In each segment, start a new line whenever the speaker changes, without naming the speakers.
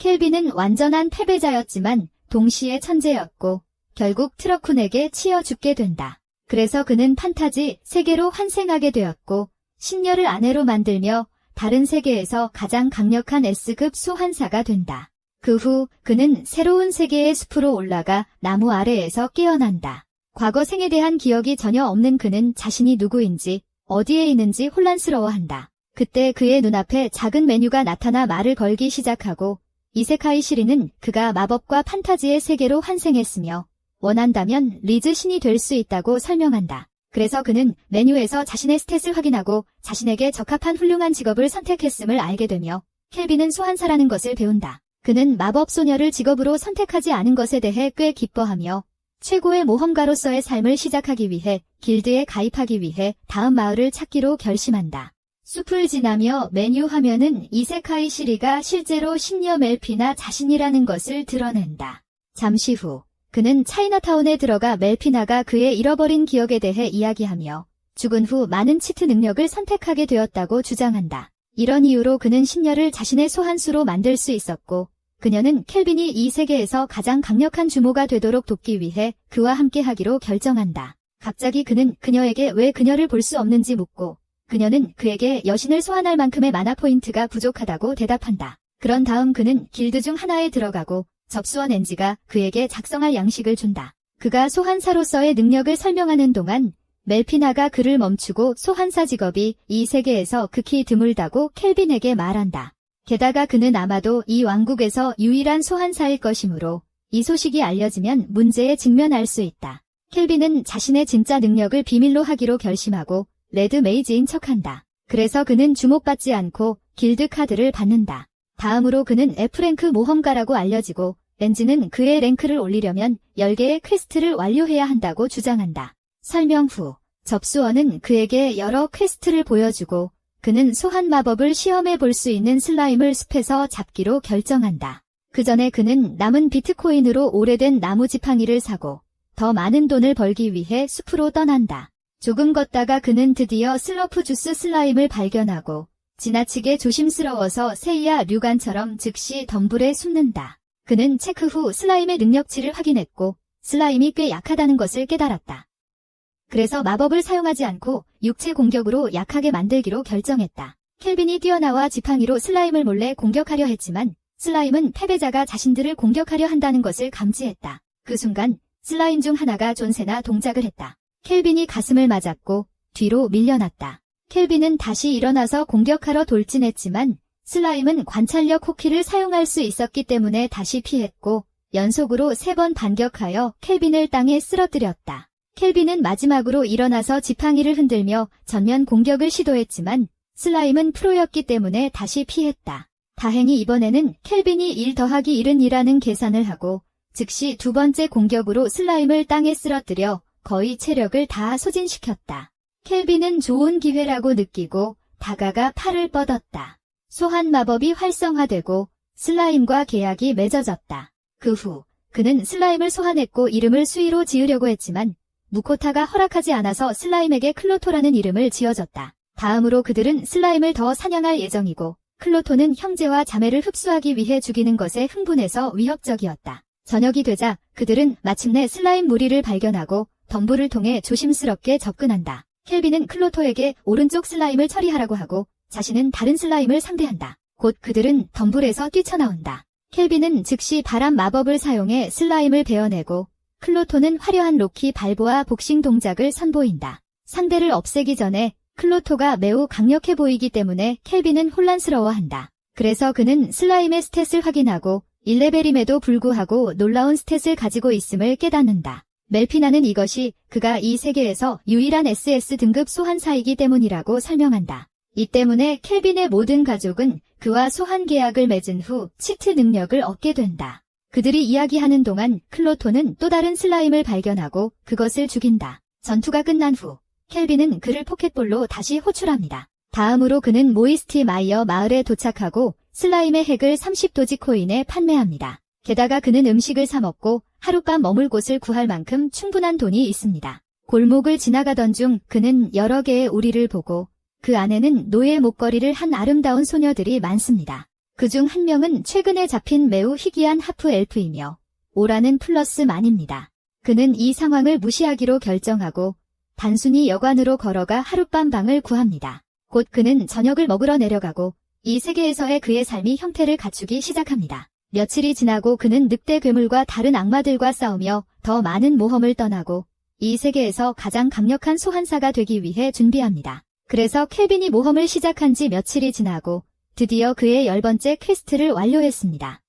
켈빈은 완전한 패배자였지만 동시에 천재였고 결국 트러쿤에게 치여 죽게 된다. 그래서 그는 판타지 세계로 환생하게 되었고 신녀를 아내로 만들며 다른 세계에서 가장 강력한 S급 소환사가 된다. 그 후 그는 새로운 세계의 숲으로 올라가 나무 아래에서 깨어난다. 과거 생에 대한 기억이 전혀 없는 그는 자신이 누구인지 어디에 있는지 혼란스러워한다. 그때 그의 눈앞에 작은 메뉴가 나타나 말을 걸기 시작하고 이세카이 시리는 그가 마법과 판타지의 세계로 환생했으며 원한다면 리즈 신이 될 수 있다고 설명한다. 그래서 그는 메뉴에서 자신의 스탯을 확인하고 자신에게 적합한 훌륭한 직업을 선택했음을 알게 되며 켈빈은 소환사라는 것을 배운다. 그는 마법 소녀를 직업으로 선택하지 않은 것에 대해 꽤 기뻐하며 최고의 모험가로서의 삶을 시작하기 위해 길드에 가입하기 위해 다음 마을을 찾기로 결심한다. 숲을 지나며 메뉴 화면은 이세카이 시리가 실제로 신녀 멜피나 자신이라는 것을 드러낸다. 잠시 후 그는 차이나타운에 들어가 멜피나가 그의 잃어버린 기억에 대해 이야기하며 죽은 후 많은 치트 능력을 선택하게 되었다고 주장한다. 이런 이유로 그는 신녀를 자신의 소환수로 만들 수 있었고 그녀는 켈빈이 이 세계에서 가장 강력한 주모가 되도록 돕기 위해 그와 함께하기로 결정한다. 갑자기 그는 그녀에게 왜 그녀를 볼 수 없는지 묻고 그녀는 그에게 여신을 소환할 만큼의 마나 포인트가 부족하다고 대답한다. 그런 다음 그는 길드 중 하나에 들어가고 접수원 엔지가 그에게 작성할 양식을 준다. 그가 소환사로서의 능력을 설명하는 동안 멜피나가 그를 멈추고 소환사 직업이 이 세계에서 극히 드물다고 켈빈에게 말한다. 게다가 그는 아마도 이 왕국에서 유일한 소환사일 것이므로 이 소식이 알려지면 문제에 직면할 수 있다. 켈빈은 자신의 진짜 능력을 비밀로 하기로 결심하고 레드 메이지인 척한다. 그래서 그는 주목받지 않고 길드 카드를 받는다. 다음으로 그는 F랭크 모험가라고 알려지고 엔지는 그의 랭크를 올리려면 10개의 퀘스트를 완료해야 한다고 주장한다. 설명 후 접수원은 그에게 여러 퀘스트를 보여주고 그는 소환 마법을 시험해 볼 수 있는 슬라임을 숲에서 잡기로 결정한다. 그 전에 그는 남은 비트코인으로 오래된 나무 지팡이를 사고 더 많은 돈을 벌기 위해 숲으로 떠난다. 조금 걷다가 그는 드디어 슬러프 주스 슬라임을 발견하고 지나치게 조심스러워서 세이야 류간처럼 즉시 덤불에 숨는다. 그는 체크 후 슬라임의 능력치를 확인했고 슬라임이 꽤 약하다는 것을 깨달았다. 그래서 마법을 사용하지 않고 육체 공격으로 약하게 만들기로 결정했다. 켈빈이 뛰어나와 지팡이로 슬라임을 몰래 공격하려 했지만 슬라임은 패배자가 자신들을 공격하려 한다는 것을 감지했다. 그 순간 슬라임 중 하나가 존세나 동작을 했다. 켈빈이 가슴을 맞았고 뒤로 밀려났다. 켈빈은 다시 일어나서 공격하러 돌진했지만 슬라임은 관찰력 호키를 사용할 수 있었기 때문에 다시 피했고 연속으로 3번 반격하여 켈빈을 땅에 쓰러뜨렸다. 켈빈은 마지막으로 일어나서 지팡이를 흔들며 전면 공격을 시도했지만 슬라임은 프로였기 때문에 다시 피했다. 다행히 이번에는 켈빈이 1 더하기 1은 2라는 계산을 하고 즉시 두 번째 공격으로 슬라임을 땅에 쓰러뜨려 거의 체력을 다 소진시켰다. 켈빈은 좋은 기회라고 느끼고 다가가 팔을 뻗었다. 소환 마법이 활성화되고 슬라임과 계약이 맺어졌다. 그 후 그는 슬라임을 소환했고 이름을 수이로 지으려고 했지만 무코타가 허락하지 않아서 슬라임에게 클로토라는 이름을 지어줬다. 다음으로 그들은 슬라임을 더 사냥할 예정이고 클로토는 형제와 자매를 흡수하기 위해 죽이는 것에 흥분해서 위협적이었다. 저녁이 되자 그들은 마침내 슬라임 무리를 발견하고 덤불을 통해 조심스럽게 접근한다. 켈빈은 클로토에게 오른쪽 슬라임을 처리하라고 하고 자신은 다른 슬라임을 상대한다. 곧 그들은 덤불에서 뛰쳐나온다. 켈빈은 즉시 바람 마법을 사용해 슬라임을 베어내고 클로토는 화려한 로키 발보와 복싱 동작을 선보인다. 상대를 없애기 전에 클로토가 매우 강력해 보이기 때문에 켈빈은 혼란스러워한다. 그래서 그는 슬라임의 스탯을 확인하고 1레벨임에도 불구하고 놀라운 스탯을 가지고 있음을 깨닫는다. 멜피나는 이것이 그가 이 세계에서 유일한 SS 등급 소환사이기 때문이라고 설명한다. 이 때문에 켈빈의 모든 가족은 그와 소환 계약을 맺은 후 치트 능력을 얻게 된다. 그들이 이야기하는 동안 클로토는 또 다른 슬라임을 발견하고 그것을 죽인다. 전투가 끝난 후 켈빈은 그를 포켓볼로 다시 호출합니다. 다음으로 그는 모이스티 마이어 마을에 도착하고 슬라임의 핵을 30도지코인에 판매합니다. 게다가 그는 음식을 사 먹고 하룻밤 머물 곳을 구할 만큼 충분한 돈이 있습니다. 골목을 지나가던 중 그는 여러 개의 우리를 보고 그 안에는 노예 목걸이를 한 아름다운 소녀들이 많습니다. 그중 한 명은 최근에 잡힌 매우 희귀한 하프 엘프이며 오라는 플러스만입니다. 그는 이 상황을 무시하기로 결정하고 단순히 여관으로 걸어가 하룻밤 방을 구합니다. 곧 그는 저녁을 먹으러 내려가고 이 세계에서의 그의 삶이 형태를 갖추기 시작합니다. 며칠이 지나고 그는 늑대 괴물과 다른 악마들과 싸우며 더 많은 모험을 떠나고 이 세계에서 가장 강력한 소환사가 되기 위해 준비합니다. 그래서 켈빈이 모험을 시작한 지 며칠이 지나고 드디어 그의 10번째 퀘스트를 완료했습니다.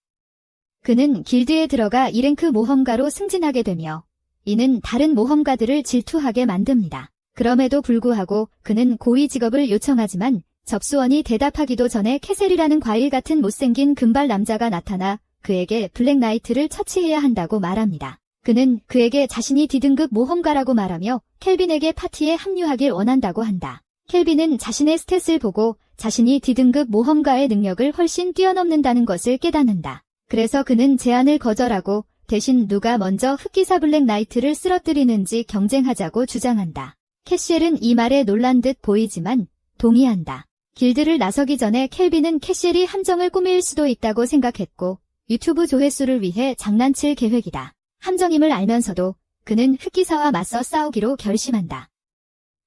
그는 길드에 들어가 2랭크 모험가로 승진하게 되며 이는 다른 모험가들을 질투하게 만듭니다. 그럼에도 불구하고 그는 고위 직업을 요청하지만 접수원이 대답하기도 전에 캐셀이라는 과일 같은 못생긴 금발 남자가 나타나 그에게 블랙나이트를 처치해야 한다고 말합니다. 그는 그에게 자신이 D등급 모험가라고 말하며 켈빈에게 파티에 합류하길 원한다고 한다. 켈빈은 자신의 스탯을 보고 자신이 D등급 모험가의 능력을 훨씬 뛰어넘는다는 것을 깨닫는다. 그래서 그는 제안을 거절하고 대신 누가 먼저 흑기사 블랙나이트를 쓰러뜨리는지 경쟁하자고 주장한다. 캐시엘은 이 말에 놀란 듯 보이지만 동의한다. 길드를 나서기 전에 켈빈은 캐시엘이 함정을 꾸밀 수도 있다고 생각했고 유튜브 조회수를 위해 장난칠 계획이다. 함정임을 알면서도 그는 흑기사와 맞서 싸우기로 결심한다.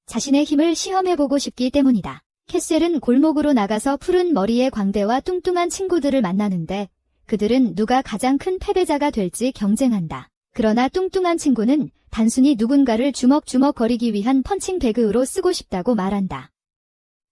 자신의 힘을 시험해보고 싶기 때문이다. 캐시엘은 골목으로 나가서 푸른 머리의 광대와 뚱뚱한 친구들을 만나는데 그들은 누가 가장 큰 패배자가 될지 경쟁한다. 그러나 뚱뚱한 친구는 단순히 누군가를 주먹주먹거리기 위한 펀칭배그로 쓰고 싶다고 말한다.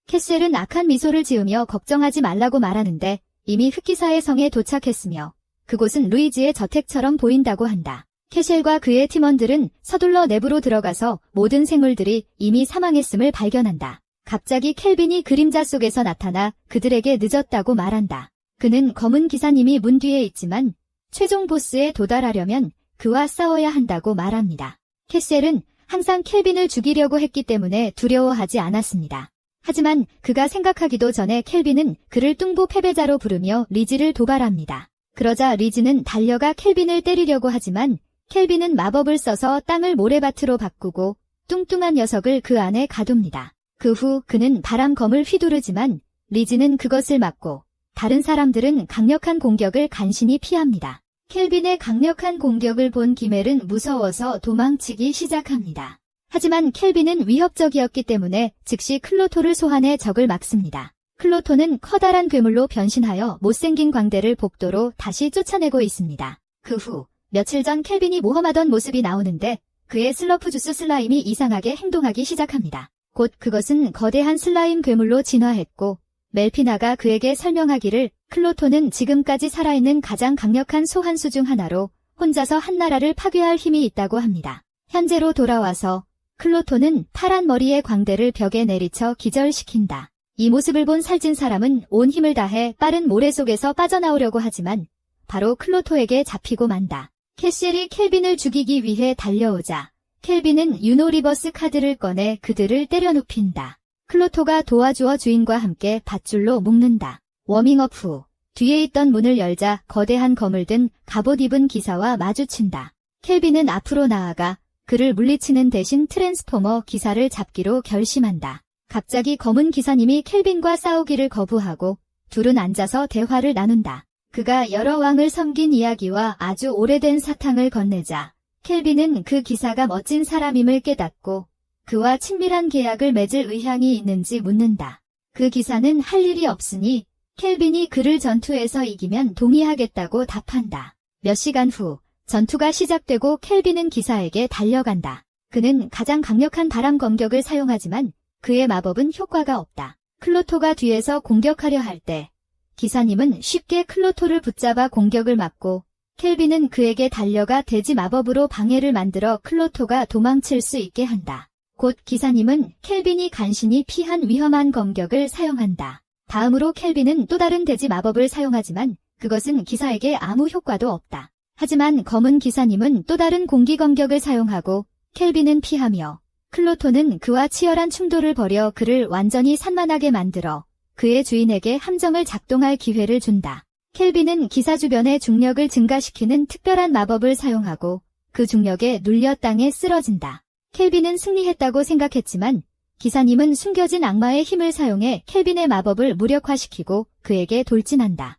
캐시엘은 악한 미소를 지으며 걱정하지 말라고 말하는데 이미 흑기사의 성에 도착했으며 그곳은 루이지의 저택처럼 보인다고 한다. 캐시엘과 그의 팀원들은 서둘러 내부로 들어가서 모든 생물들이 이미 사망했음을 발견한다. 갑자기 켈빈이 그림자 속에서 나타나 그들에게 늦었다고 말한다. 그는 검은 기사님이 문 뒤에 있지만 최종 보스에 도달하려면 그와 싸워야 한다고 말합니다. 캐시엘은 항상 켈빈을 죽이려고 했기 때문에 두려워하지 않았습니다. 하지만 그가 생각하기도 전에 켈빈은 그를 뚱보 패배자로 부르며 리지를 도발합니다. 그러자 리지는 달려가 켈빈을 때리려고 하지만 켈빈은 마법을 써서 땅을 모래밭으로 바꾸고 뚱뚱한 녀석을 그 안에 가둡니다. 그 후 그는 바람검을 휘두르지만 리지는 그것을 막고 다른 사람들은 강력한 공격을 간신히 피합니다. 켈빈의 강력한 공격을 본 기멜은 무서워서 도망치기 시작합니다. 하지만 켈빈은 위협적이었기 때문에 즉시 클로토를 소환해 적을 막습니다. 클로토는 커다란 괴물로 변신하여 못생긴 광대를 복도로 다시 쫓아내고 있습니다. 그 후 며칠 전 켈빈이 모험하던 모습이 나오는데 그의 슬러프 주스 슬라임이 이상하게 행동하기 시작합니다. 곧 그것은 거대한 슬라임 괴물로 진화했고 멜피나가 그에게 설명하기를 클로토는 지금까지 살아있는 가장 강력한 소환수 중 하나로 혼자서 한 나라를 파괴할 힘이 있다고 합니다. 현재로 돌아와서 클로토는 파란 머리의 광대를 벽에 내리쳐 기절시킨다. 이 모습을 본 살찐 사람은 온 힘을 다해 빠른 모래 속에서 빠져나오려고 하지만 바로 클로토에게 잡히고 만다. 캐시엘이 켈빈을 죽이기 위해 달려오자 켈빈은 유노리버스 카드를 꺼내 그들을 때려눕힌다. 클로토가 도와주어 주인과 함께 밧줄로 묶는다. 워밍업 후 뒤에 있던 문을 열자 거대한 검을 든 갑옷 입은 기사와 마주친다. 켈빈은 앞으로 나아가 그를 물리치는 대신 트랜스포머 기사를 잡기로 결심한다. 갑자기 검은 기사님이 켈빈과 싸우기를 거부하고 둘은 앉아서 대화를 나눈다. 그가 여러 왕을 섬긴 이야기와 아주 오래된 사탕을 건네자 켈빈은 그 기사가 멋진 사람임을 깨닫고 그와 친밀한 계약을 맺을 의향이 있는지 묻는다. 그 기사는 할 일이 없으니 켈빈이 그를 전투에서 이기면 동의하겠다고 답한다. 몇 시간 후 전투가 시작되고 켈빈은 기사에게 달려간다. 그는 가장 강력한 바람 검격을 사용하지만 그의 마법은 효과가 없다. 클로토가 뒤에서 공격하려 할 때 기사님은 쉽게 클로토를 붙잡아 공격을 막고 켈빈은 그에게 달려가 대지 마법으로 방해를 만들어 클로토가 도망칠 수 있게 한다. 곧 기사님은 켈빈이 간신히 피한 위험한 검격을 사용한다. 다음으로 켈빈은 또 다른 대지 마법을 사용하지만 그것은 기사에게 아무 효과도 없다. 하지만 검은 기사님은 또 다른 공기 검격을 사용하고 켈빈은 피하며 클로토는 그와 치열한 충돌을 벌여 그를 완전히 산만하게 만들어 그의 주인에게 함정을 작동할 기회를 준다. 켈빈은 기사 주변의 중력을 증가시키는 특별한 마법을 사용하고 그 중력에 눌려 땅에 쓰러진다. 켈빈은 승리했다고 생각했지만 기사님은 숨겨진 악마의 힘을 사용해 켈빈의 마법을 무력화시키고 그에게 돌진한다.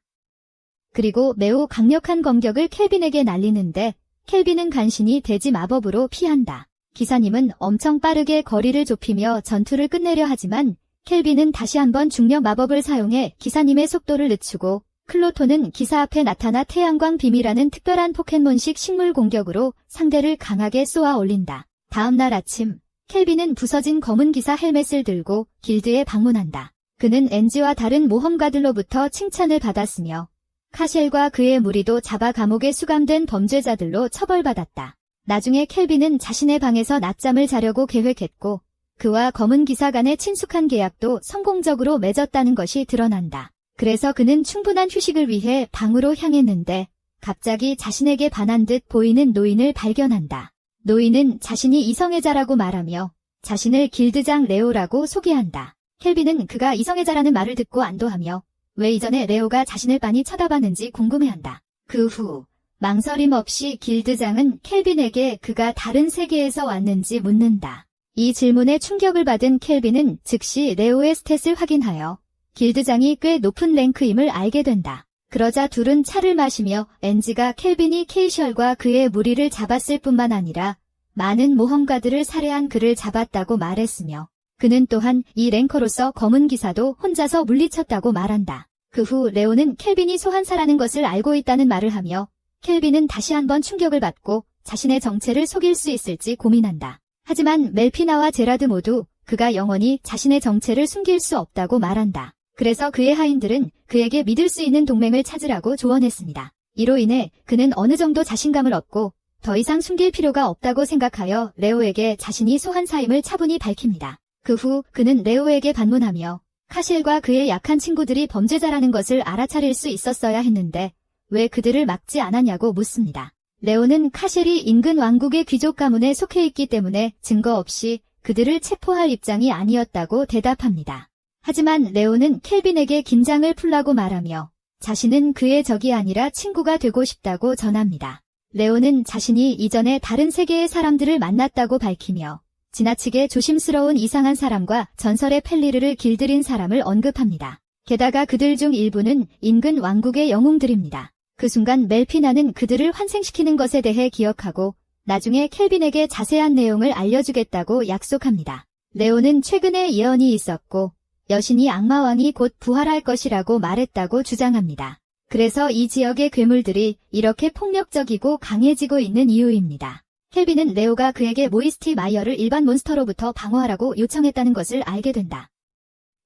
그리고 매우 강력한 공격을 켈빈에게 날리는데 켈빈은 간신히 돼지 마법으로 피한다. 기사님은 엄청 빠르게 거리를 좁히며 전투를 끝내려 하지만 켈빈은 다시 한번 중력 마법을 사용해 기사님의 속도를 늦추고 클로토는 기사 앞에 나타나 태양광 빔이라는 특별한 포켓몬식 식물 공격으로 상대를 강하게 쏘아 올린다. 다음 날 아침, 켈빈은 부서진 검은 기사 헬멧을 들고 길드에 방문한다. 그는 엔지와 다른 모험가들로부터 칭찬을 받았으며 카셸과 그의 무리도 잡아 감옥에 수감된 범죄자들로 처벌받았다. 나중에 켈빈은 자신의 방에서 낮잠을 자려고 계획했고 그와 검은 기사 간의 친숙한 계약도 성공적으로 맺었다는 것이 드러난다. 그래서 그는 충분한 휴식을 위해 방으로 향했는데 갑자기 자신에게 반한 듯 보이는 노인을 발견한다. 노인은 자신이 이성애자라고 말하며 자신을 길드장 레오라고 소개한다. 켈빈은 그가 이성애자라는 말을 듣고 안도하며 왜 이전에 레오가 자신을 빤히 쳐다봤는지 궁금해한다. 그 후 망설임 없이 길드장은 켈빈에게 그가 다른 세계에서 왔는지 묻는다. 이 질문에 충격을 받은 켈빈은 즉시 레오의 스탯을 확인하여 길드장이 꽤 높은 랭크임을 알게 된다. 그러자 둘은 차를 마시며 엔지가 켈빈이 케이셜과 그의 무리를 잡았을 뿐만 아니라 많은 모험가들을 살해한 그를 잡았다고 말했으며 그는 또한 이 랭커로서 검은 기사도 혼자서 물리쳤다고 말한다. 그 후 레오는 켈빈이 소환사라는 것을 알고 있다는 말을 하며 켈빈은 다시 한번 충격을 받고 자신의 정체를 속일 수 있을지 고민한다. 하지만 멜피나와 제라드 모두 그가 영원히 자신의 정체를 숨길 수 없다고 말한다. 그래서 그의 하인들은 그에게 믿을 수 있는 동맹을 찾으라고 조언했습니다. 이로 인해 그는 어느 정도 자신감을 얻고 더 이상 숨길 필요가 없다고 생각하여 레오에게 자신이 소환사임을 차분히 밝힙니다. 그 후 그는 레오에게 반문하며 카실과 그의 약한 친구들이 범죄자라는 것을 알아차릴 수 있었어야 했는데 왜 그들을 막지 않았냐고 묻습니다. 레오는 카실이 인근 왕국의 귀족 가문에 속해 있기 때문에 증거 없이 그들을 체포할 입장이 아니었다고 대답합니다. 하지만 레오는 켈빈에게 긴장을 풀라고 말하며 자신은 그의 적이 아니라 친구가 되고 싶다고 전합니다. 레오는 자신이 이전에 다른 세계의 사람들을 만났다고 밝히며 지나치게 조심스러운 이상한 사람과 전설의 펠리르를 길들인 사람을 언급합니다. 게다가 그들 중 일부는 인근 왕국의 영웅들입니다. 그 순간 멜피나는 그들을 환생시키는 것에 대해 기억하고 나중에 켈빈에게 자세한 내용을 알려주겠다고 약속합니다. 레오는 최근에 예언이 있었고 여신이 악마왕이 곧 부활할 것이라고 말했다고 주장합니다. 그래서 이 지역의 괴물들이 이렇게 폭력적이고 강해지고 있는 이유입니다. 켈빈은 레오가 그에게 모이스티 마이어를 일반 몬스터로부터 방어하라고 요청했다는 것을 알게 된다.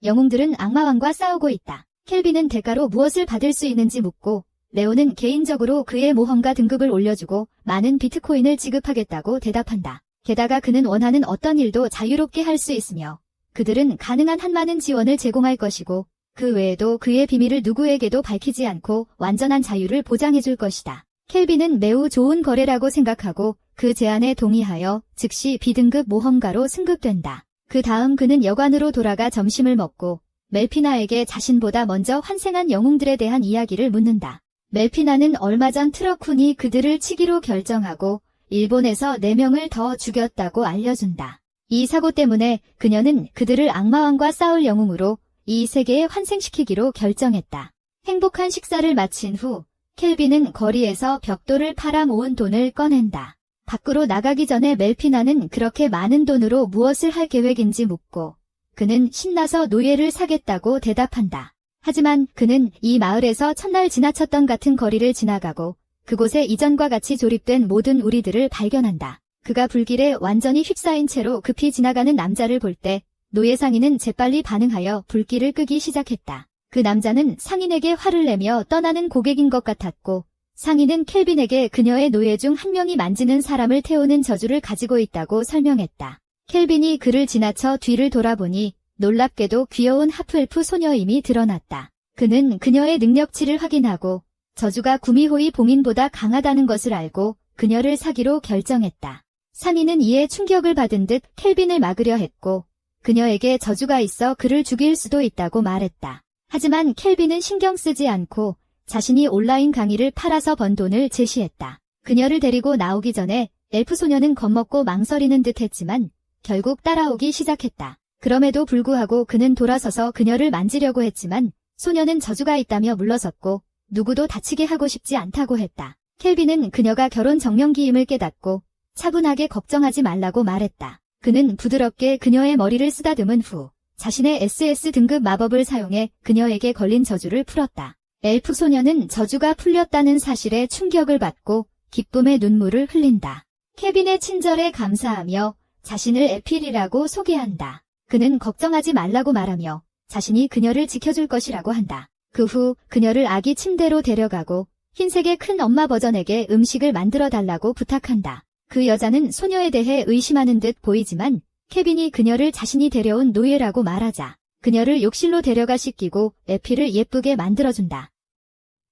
영웅들은 악마왕과 싸우고 있다. 켈빈은 대가로 무엇을 받을 수 있는지 묻고 레오는 개인적으로 그의 모험가 등급을 올려주고 많은 비트코인을 지급하겠다고 대답한다. 게다가 그는 원하는 어떤 일도 자유롭게 할 수 있으며 그들은 가능한 한 많은 지원을 제공할 것이고 그 외에도 그의 비밀을 누구에게도 밝히지 않고 완전한 자유를 보장해줄 것이다. 켈빈은 매우 좋은 거래라고 생각하고 그 제안에 동의하여 즉시 B등급 모험가로 승급된다. 그 다음 그는 여관으로 돌아가 점심을 먹고 멜피나에게 자신보다 먼저 환생한 영웅들에 대한 이야기를 묻는다. 멜피나는 얼마 전 트러쿤이 그들을 치기로 결정하고 일본에서 4명을 더 죽였다고 알려준다. 이 사고 때문에 그녀는 그들을 악마왕과 싸울 영웅으로 이 세계에 환생시키기로 결정했다. 행복한 식사를 마친 후 켈빈은 거리에서 벽돌을 팔아 모은 돈을 꺼낸다. 밖으로 나가기 전에 멜피나는 그렇게 많은 돈으로 무엇을 할 계획인지 묻고 그는 신나서 노예를 사겠다고 대답한다. 하지만 그는 이 마을에서 첫날 지나쳤던 같은 거리를 지나가고 그곳에 이전과 같이 조립된 모든 우리들을 발견한다. 그가 불길에 완전히 휩싸인 채로 급히 지나가는 남자를 볼 때 노예 상인은 재빨리 반응하여 불길을 끄기 시작했다. 그 남자는 상인에게 화를 내며 떠나는 고객인 것 같았고 상인은 켈빈에게 그녀의 노예 중 한 명이 만지는 사람을 태우는 저주를 가지고 있다고 설명했다. 켈빈이 그를 지나쳐 뒤를 돌아보니 놀랍게도 귀여운 하프엘프 소녀임이 드러났다. 그는 그녀의 능력치를 확인하고 저주가 구미호의 봉인보다 강하다는 것을 알고 그녀를 사기로 결정했다. 상인은 이에 충격을 받은 듯 켈빈을 막으려 했고 그녀에게 저주가 있어 그를 죽일 수도 있다고 말했다. 하지만 켈빈은 신경 쓰지 않고 자신이 온라인 강의를 팔아서 번 돈을 제시했다. 그녀를 데리고 나오기 전에 엘프 소녀는 겁먹고 망설이는 듯 했지만 결국 따라오기 시작했다. 그럼에도 불구하고 그는 돌아서서 그녀를 만지려고 했지만 소녀는 저주가 있다며 물러섰고 누구도 다치게 하고 싶지 않다고 했다. 켈빈은 그녀가 결혼 정년기임을 깨닫고 차분하게 걱정하지 말라고 말했다. 그는 부드럽게 그녀의 머리를 쓰다듬은 후 자신의 SS 등급 마법을 사용해 그녀에게 걸린 저주를 풀었다. 엘프 소녀는 저주가 풀렸다는 사실에 충격을 받고 기쁨의 눈물을 흘린다. 케빈의 친절에 감사하며 자신을 에필이라고 소개한다. 그는 걱정하지 말라고 말하며 자신이 그녀를 지켜줄 것이라고 한다. 그 후 그녀를 아기 침대로 데려가고 흰색의 큰 엄마 버전에게 음식을 만들어 달라고 부탁한다. 그 여자는 소녀에 대해 의심하는 듯 보이지만 케빈이 그녀를 자신이 데려온 노예라고 말하자 그녀를 욕실로 데려가 씻기고 에필을 예쁘게 만들어준다.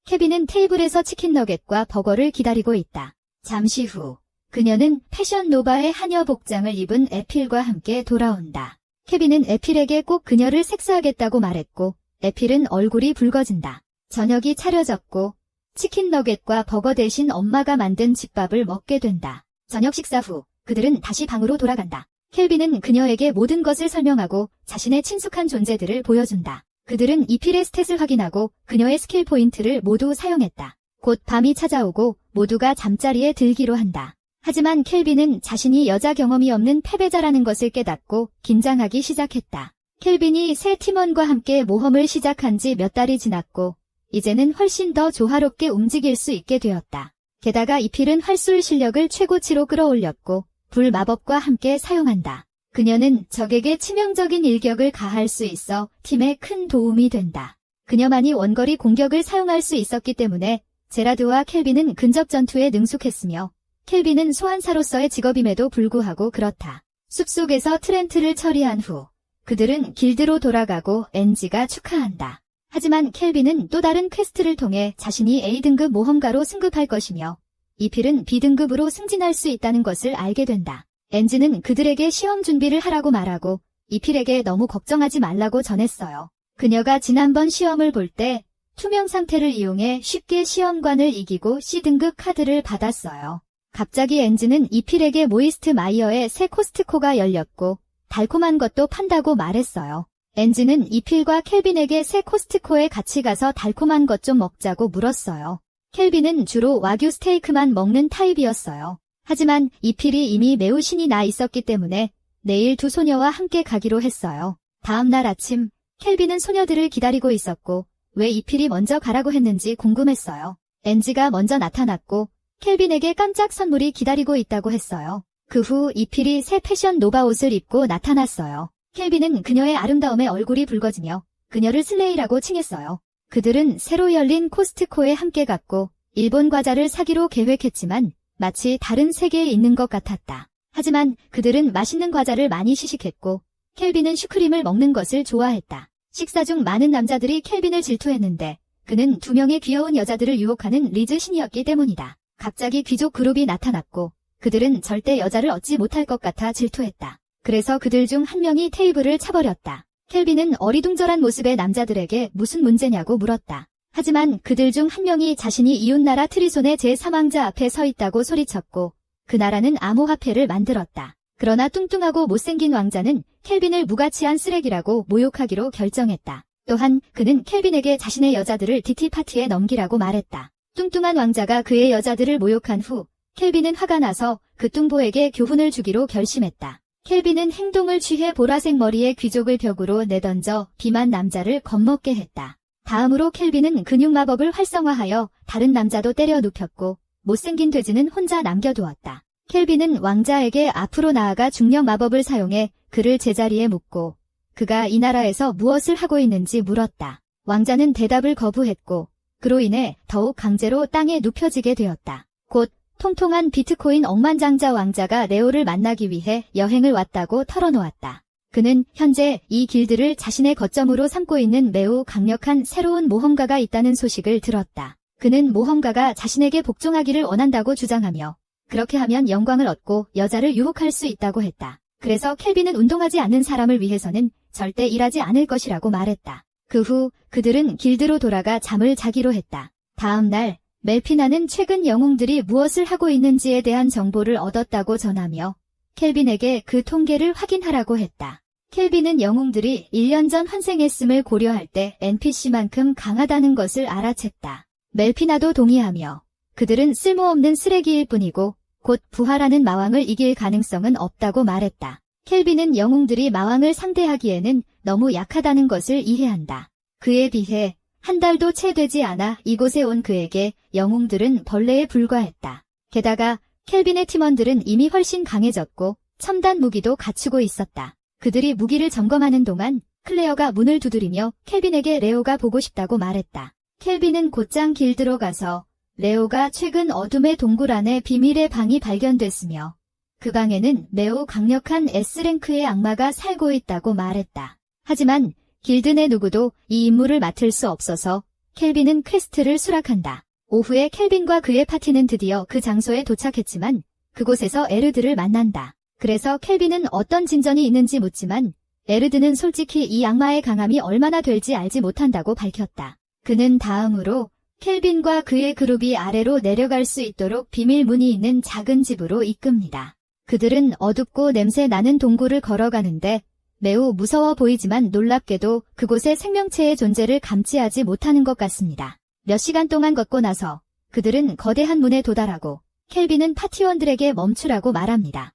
케빈은 테이블에서 치킨 너겟과 버거를 기다리고 있다. 잠시 후 그녀는 패션 노바의 하녀 복장을 입은 에필과 함께 돌아온다. 케빈은 에필에게 꼭 그녀를 섹스하겠다고 말했고 에필은 얼굴이 붉어진다. 저녁이 차려졌고 치킨 너겟과 버거 대신 엄마가 만든 집밥을 먹게 된다. 저녁 식사 후 그들은 다시 방으로 돌아간다. 켈빈은 그녀에게 모든 것을 설명하고 자신의 친숙한 존재들을 보여준다. 그들은 이필의 스탯을 확인하고 그녀의 스킬 포인트를 모두 사용했다. 곧 밤이 찾아오고 모두가 잠자리에 들기로 한다. 하지만 켈빈은 자신이 여자 경험이 없는 패배자라는 것을 깨닫고 긴장하기 시작했다. 켈빈이 새 팀원과 함께 모험을 시작한 지 몇 달이 지났고 이제는 훨씬 더 조화롭게 움직일 수 있게 되었다. 게다가 이필은 활술 실력을 최고치로 끌어올렸고 불 마법과 함께 사용한다. 그녀는 적에게 치명적인 일격을 가할 수 있어 팀에 큰 도움이 된다. 그녀만이 원거리 공격을 사용할 수 있었기 때문에 제라드와 켈빈은 근접 전투에 능숙했으며 켈빈은 소환사로서의 직업임에도 불구하고 그렇다. 숲속에서 트렌트를 처리한 후 그들은 길드로 돌아가고 엔지가 축하한다. 하지만 켈빈은 또 다른 퀘스트를 통해 자신이 A등급 모험가로 승급할 것이며 이필은 B등급으로 승진할 수 있다는 것을 알게 된다. 엔지는 그들에게 시험 준비를 하라고 말하고 이필에게 너무 걱정하지 말라고 전했어요. 그녀가 지난번 시험을 볼 때 투명 상태를 이용해 쉽게 시험관을 이기고 C등급 카드를 받았어요. 갑자기 엔지는 이필에게 모이스트 마이어의 새 코스트코가 열렸고 달콤한 것도 판다고 말했어요. 엔지는 이필과 켈빈에게 새 코스트코에 같이 가서 달콤한 것 좀 먹자고 물었어요. 켈빈은 주로 와규 스테이크만 먹는 타입이었어요. 하지만 이필이 이미 매우 신이 나 있었기 때문에 내일 두 소녀와 함께 가기로 했어요. 다음 날 아침 켈빈은 소녀들을 기다리고 있었고 왜 이필이 먼저 가라고 했는지 궁금했어요. 엔지가 먼저 나타났고 켈빈에게 깜짝 선물이 기다리고 있다고 했어요. 그 후 이필이 새 패션 노바 옷을 입고 나타났어요. 켈빈은 그녀의 아름다움에 얼굴이 붉어지며 그녀를 슬레이라고 칭했어요. 그들은 새로 열린 코스트코에 함께 갔고 일본 과자를 사기로 계획했지만 마치 다른 세계에 있는 것 같았다. 하지만 그들은 맛있는 과자를 많이 시식했고 켈빈은 슈크림을 먹는 것을 좋아했다. 식사 중 많은 남자들이 켈빈을 질투했는데 그는 두 명의 귀여운 여자들을 유혹하는 리즈 신이었기 때문이다. 갑자기 귀족 그룹이 나타났고 그들은 절대 여자를 얻지 못할 것 같아 질투했다. 그래서 그들 중 한 명이 테이블을 차버렸다. 켈빈은 어리둥절한 모습의 남자들에게 무슨 문제냐고 물었다. 하지만 그들 중 한 명이 자신이 이웃나라 트리손의 제3왕자 앞에 서 있다고 소리쳤고 그 나라는 암호화폐를 만들었다. 그러나 뚱뚱하고 못생긴 왕자는 켈빈을 무가치한 쓰레기라고 모욕하기로 결정했다. 또한 그는 켈빈에게 자신의 여자들을 DT 파티에 넘기라고 말했다. 뚱뚱한 왕자가 그의 여자들을 모욕한 후 켈빈은 화가 나서 그 뚱보에게 교훈을 주기로 결심했다. 켈빈은 행동을 취해 보라색 머리의 귀족을 벽으로 내던져 비만 남자를 겁먹게 했다. 다음으로 켈빈은 근육 마법을 활성화하여 다른 남자도 때려 눕혔고 못생긴 돼지는 혼자 남겨두었다. 켈빈은 왕자에게 앞으로 나아가 중력 마법을 사용해 그를 제자리에 묶고 그가 이 나라에서 무엇을 하고 있는지 물었다. 왕자는 대답을 거부했고 그로 인해 더욱 강제로 땅에 눕혀지게 되었다. 곧 통통한 비트코인 억만장자 왕자가 레오를 만나기 위해 여행을 왔다고 털어놓았다. 그는 현재 이 길드를 자신의 거점으로 삼고 있는 매우 강력한 새로운 모험가가 있다는 소식을 들었다. 그는 모험가가 자신에게 복종하기를 원한다고 주장하며 그렇게 하면 영광을 얻고 여자를 유혹할 수 있다고 했다. 그래서 켈빈은 운동하지 않는 사람을 위해서는 절대 일하지 않을 것이라고 말했다. 그 후 그들은 길드로 돌아가 잠을 자기로 했다. 다음 날 멜피나는 최근 영웅들이 무엇을 하고 있는지에 대한 정보를 얻었다고 전하며 켈빈에게 그 통계를 확인하라고 했다. 켈빈은 영웅들이 1년 전 환생했음을 고려할 때 NPC만큼 강하다는 것을 알아챘다. 멜피나도 동의하며 그들은 쓸모없는 쓰레기일 뿐이고 곧 부활하는 마왕을 이길 가능성은 없다고 말했다. 켈빈은 영웅들이 마왕을 상대하기에는 너무 약하다는 것을 이해한다. 그에 비해 한 달도 채 되지 않아 이곳에 온 그에게 영웅들은 벌레에 불과했다. 게다가 켈빈의 팀원들은 이미 훨씬 강해졌고 첨단 무기도 갖추고 있었다. 그들이 무기를 점검하는 동안 클레어가 문을 두드리며 켈빈에게 레오가 보고 싶다고 말했다. 켈빈은 곧장 길드로 가서 레오가 최근 어둠의 동굴 안에 비밀의 방이 발견됐으며 그 방에는 매우 강력한 S랭크의 악마가 살고 있다고 말했다. 하지만 길드 내 누구도 이 임무를 맡을 수 없어서 켈빈은 퀘스트를 수락한다. 오후에 켈빈과 그의 파티는 드디어 그 장소에 도착했지만 그곳에서 에르드를 만난다. 그래서 켈빈은 어떤 진전이 있는지 묻지만 에르드는 솔직히 이 악마의 강함이 얼마나 될지 알지 못한다고 밝혔다. 그는 다음으로 켈빈과 그의 그룹이 아래로 내려갈 수 있도록 비밀문이 있는 작은 집으로 이끕니다. 그들은 어둡고 냄새 나는 동굴을 걸어가는데 매우 무서워 보이지만 놀랍게도 그곳에 생명체의 존재를 감지하지 못하는 것 같습니다. 몇 시간 동안 걷고 나서 그들은 거대한 문에 도달하고 켈빈은 파티원들에게 멈추라고 말합니다.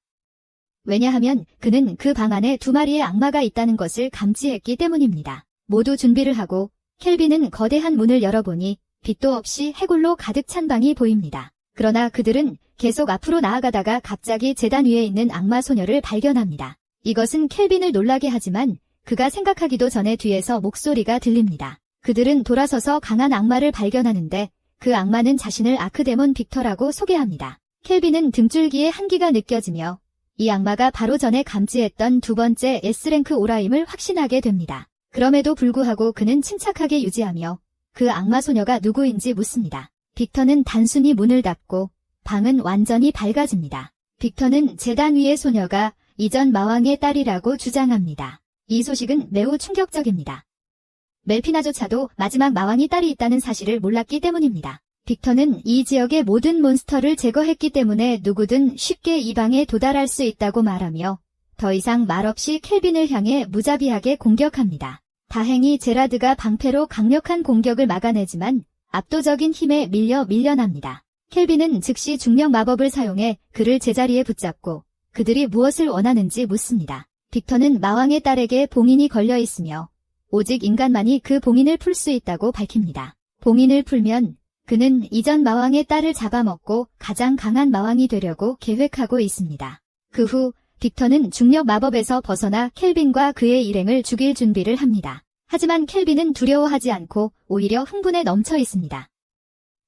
왜냐하면 그는 그 방 안에 2마리의 악마가 있다는 것을 감지했기 때문입니다. 모두 준비를 하고 켈빈은 거대한 문을 열어보니 빛도 없이 해골로 가득 찬 방이 보입니다. 그러나 그들은 계속 앞으로 나아가다가 갑자기 제단 위에 있는 악마 소녀를 발견합니다. 이것은 켈빈을 놀라게 하지만 그가 생각하기도 전에 뒤에서 목소리가 들립니다. 그들은 돌아서서 강한 악마를 발견하는데 그 악마는 자신을 아크데몬 빅터라고 소개합니다. 켈빈은 등줄기에 한기가 느껴지며 이 악마가 바로 전에 감지했던 2번째 S랭크 오라임을 확신하게 됩니다. 그럼에도 불구하고 그는 침착하게 유지하며 그 악마 소녀가 누구인지 묻습니다. 빅터는 단순히 문을 닫고 방은 완전히 밝아집니다. 빅터는 제단 위의 소녀가 이전 마왕의 딸이라고 주장합니다. 이 소식은 매우 충격적입니다. 멜피나조차도 마지막 마왕이 딸이 있다는 사실을 몰랐기 때문입니다. 빅터는 이 지역의 모든 몬스터를 제거했기 때문에 누구든 쉽게 이 방에 도달할 수 있다고 말하며 더 이상 말없이 켈빈을 향해 무자비하게 공격합니다. 다행히 제라드가 방패로 강력한 공격을 막아내지만 압도적인 힘에 밀려납니다. 켈빈은 즉시 중력 마법을 사용해 그를 제자리에 붙잡고 그들이 무엇을 원하는지 묻습니다. 빅터는 마왕의 딸에게 봉인이 걸려 있으며 오직 인간만이 그 봉인을 풀 수 있다고 밝힙니다. 봉인을 풀면 그는 이전 마왕의 딸을 잡아먹고 가장 강한 마왕이 되려고 계획하고 있습니다. 그 후 빅터는 중력 마법에서 벗어나 켈빈과 그의 일행을 죽일 준비를 합니다. 하지만 켈빈은 두려워하지 않고 오히려 흥분에 넘쳐 있습니다.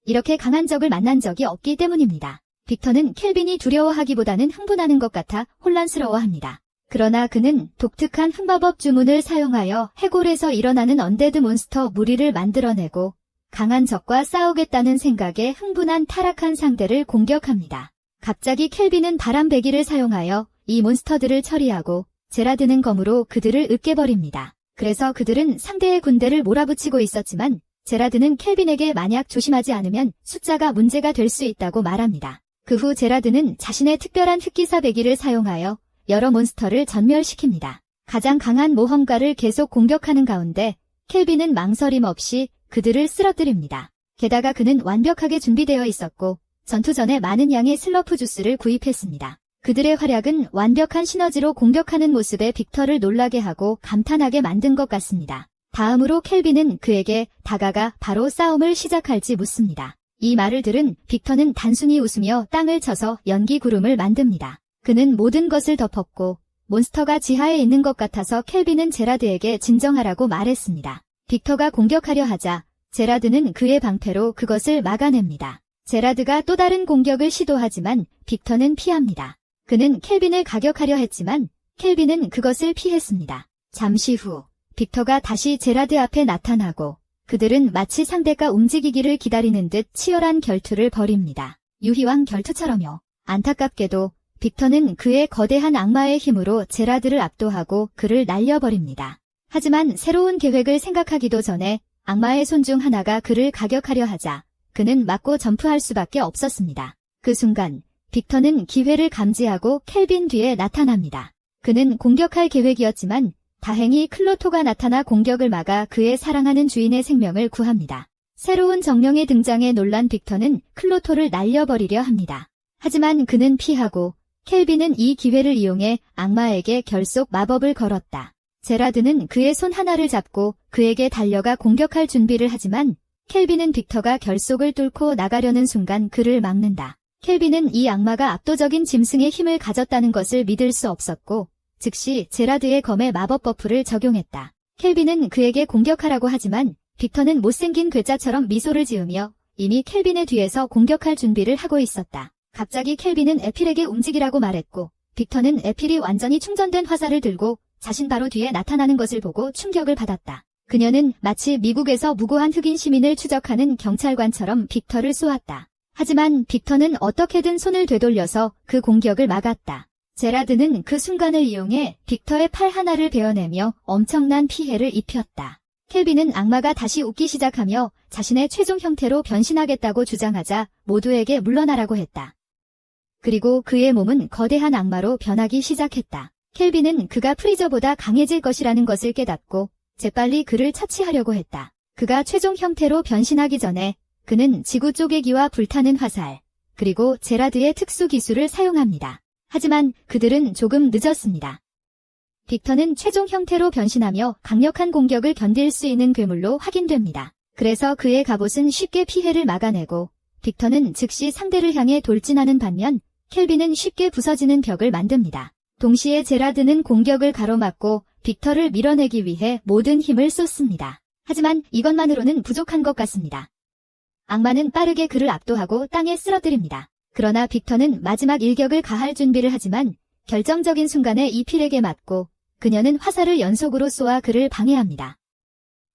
이렇게 강한 적을 만난 적이 없기 때문입니다. 빅터는 켈빈이 두려워하기보다는 흥분하는 것 같아 혼란스러워합니다. 그러나 그는 독특한 흑마법 주문을 사용하여 해골에서 일어나는 언데드 몬스터 무리를 만들어내고 강한 적과 싸우겠다는 생각에 흥분한 타락한 상대를 공격합니다. 갑자기 켈빈은 바람배기를 사용하여 이 몬스터들을 처리하고 제라드는 검으로 그들을 으깨버립니다. 그래서 그들은 상대의 군대를 몰아붙이고 있었지만 제라드는 켈빈에게 만약 조심하지 않으면 숫자가 문제가 될 수 있다고 말합니다. 그 후 제라드는 자신의 특별한 흑기사 배기를 사용하여 여러 몬스터를 전멸시킵니다. 가장 강한 모험가를 계속 공격하는 가운데 켈빈은 망설임 없이 그들을 쓰러뜨립니다. 게다가 그는 완벽하게 준비되어 있었고 전투 전에 많은 양의 슬러프 주스를 구입했습니다. 그들의 활약은 완벽한 시너지로 공격하는 모습에 빅터를 놀라게 하고 감탄하게 만든 것 같습니다. 다음으로 켈빈은 그에게 다가가 바로 싸움을 시작할지 묻습니다. 이 말을 들은 빅터는 단순히 웃으며 땅을 쳐서 연기 구름을 만듭니다. 그는 모든 것을 덮었고 몬스터가 지하에 있는 것 같아서 켈빈은 제라드에게 진정하라고 말했습니다. 빅터가 공격하려 하자 제라드는 그의 방패로 그것을 막아냅니다. 제라드가 또 다른 공격을 시도하지만 빅터는 피합니다. 그는 켈빈을 가격하려 했지만 켈빈은 그것을 피했습니다. 잠시 후 빅터가 다시 제라드 앞에 나타나고 그들은 마치 상대가 움직이기를 기다리는 듯 치열한 결투를 벌입니다. 유희왕 결투처럼요. 안타깝게도 빅터는 그의 거대한 악마의 힘으로 제라드를 압도하고 그를 날려버립니다. 하지만 새로운 계획을 생각하기도 전에 악마의 손 중 하나가 그를 가격하려 하자 그는 맞고 점프할 수밖에 없었습니다. 그 순간 빅터는 기회를 감지하고 켈빈 뒤에 나타납니다. 그는 공격할 계획이었지만 다행히 클로토가 나타나 공격을 막아 그의 사랑하는 주인의 생명을 구합니다. 새로운 정령의 등장에 놀란 빅터는 클로토를 날려버리려 합니다. 하지만 그는 피하고 켈빈은 이 기회를 이용해 악마에게 결속 마법을 걸었다. 제라드는 그의 손 하나를 잡고 그에게 달려가 공격할 준비를 하지만 켈빈은 빅터가 결속을 뚫고 나가려는 순간 그를 막는다. 켈빈은 이 악마가 압도적인 짐승의 힘을 가졌다는 것을 믿을 수 없었고 즉시 제라드의 검에 마법 버프를 적용했다. 켈빈은 그에게 공격하라고 하지만 빅터는 못생긴 괴짜처럼 미소를 지으며 이미 켈빈의 뒤에서 공격할 준비를 하고 있었다. 갑자기 켈빈은 에필에게 움직이라고 말했고 빅터는 에필이 완전히 충전된 화살을 들고 자신 바로 뒤에 나타나는 것을 보고 충격을 받았다. 그녀는 마치 미국에서 무고한 흑인 시민을 추적하는 경찰관처럼 빅터를 쏘았다. 하지만 빅터는 어떻게든 손을 되돌려서 그 공격을 막았다. 제라드는 그 순간을 이용해 빅터의 팔 하나를 베어내며 엄청난 피해를 입혔다. 켈빈은 악마가 다시 웃기 시작하며 자신의 최종 형태로 변신하겠다고 주장하자 모두에게 물러나라고 했다. 그리고 그의 몸은 거대한 악마로 변하기 시작했다. 켈빈은 그가 프리저보다 강해질 것이라는 것을 깨닫고 재빨리 그를 처치하려고 했다. 그가 최종 형태로 변신하기 전에 그는 지구 쪼개기와 불타는 화살, 그리고 제라드의 특수 기술을 사용합니다. 하지만 그들은 조금 늦었습니다. 빅터는 최종 형태로 변신하며 강력한 공격을 견딜 수 있는 괴물로 확인됩니다. 그래서 그의 갑옷은 쉽게 피해를 막아내고 빅터는 즉시 상대를 향해 돌진하는 반면 켈빈은 쉽게 부서지는 벽을 만듭니다. 동시에 제라드는 공격을 가로막고 빅터를 밀어내기 위해 모든 힘을 쏟습니다. 하지만 이것만으로는 부족한 것 같습니다. 악마는 빠르게 그를 압도하고 땅에 쓰러뜨립니다. 그러나 빅터는 마지막 일격을 가할 준비를 하지만 결정적인 순간에 이필에게 맞고 그녀는 화살을 연속으로 쏘아 그를 방해합니다.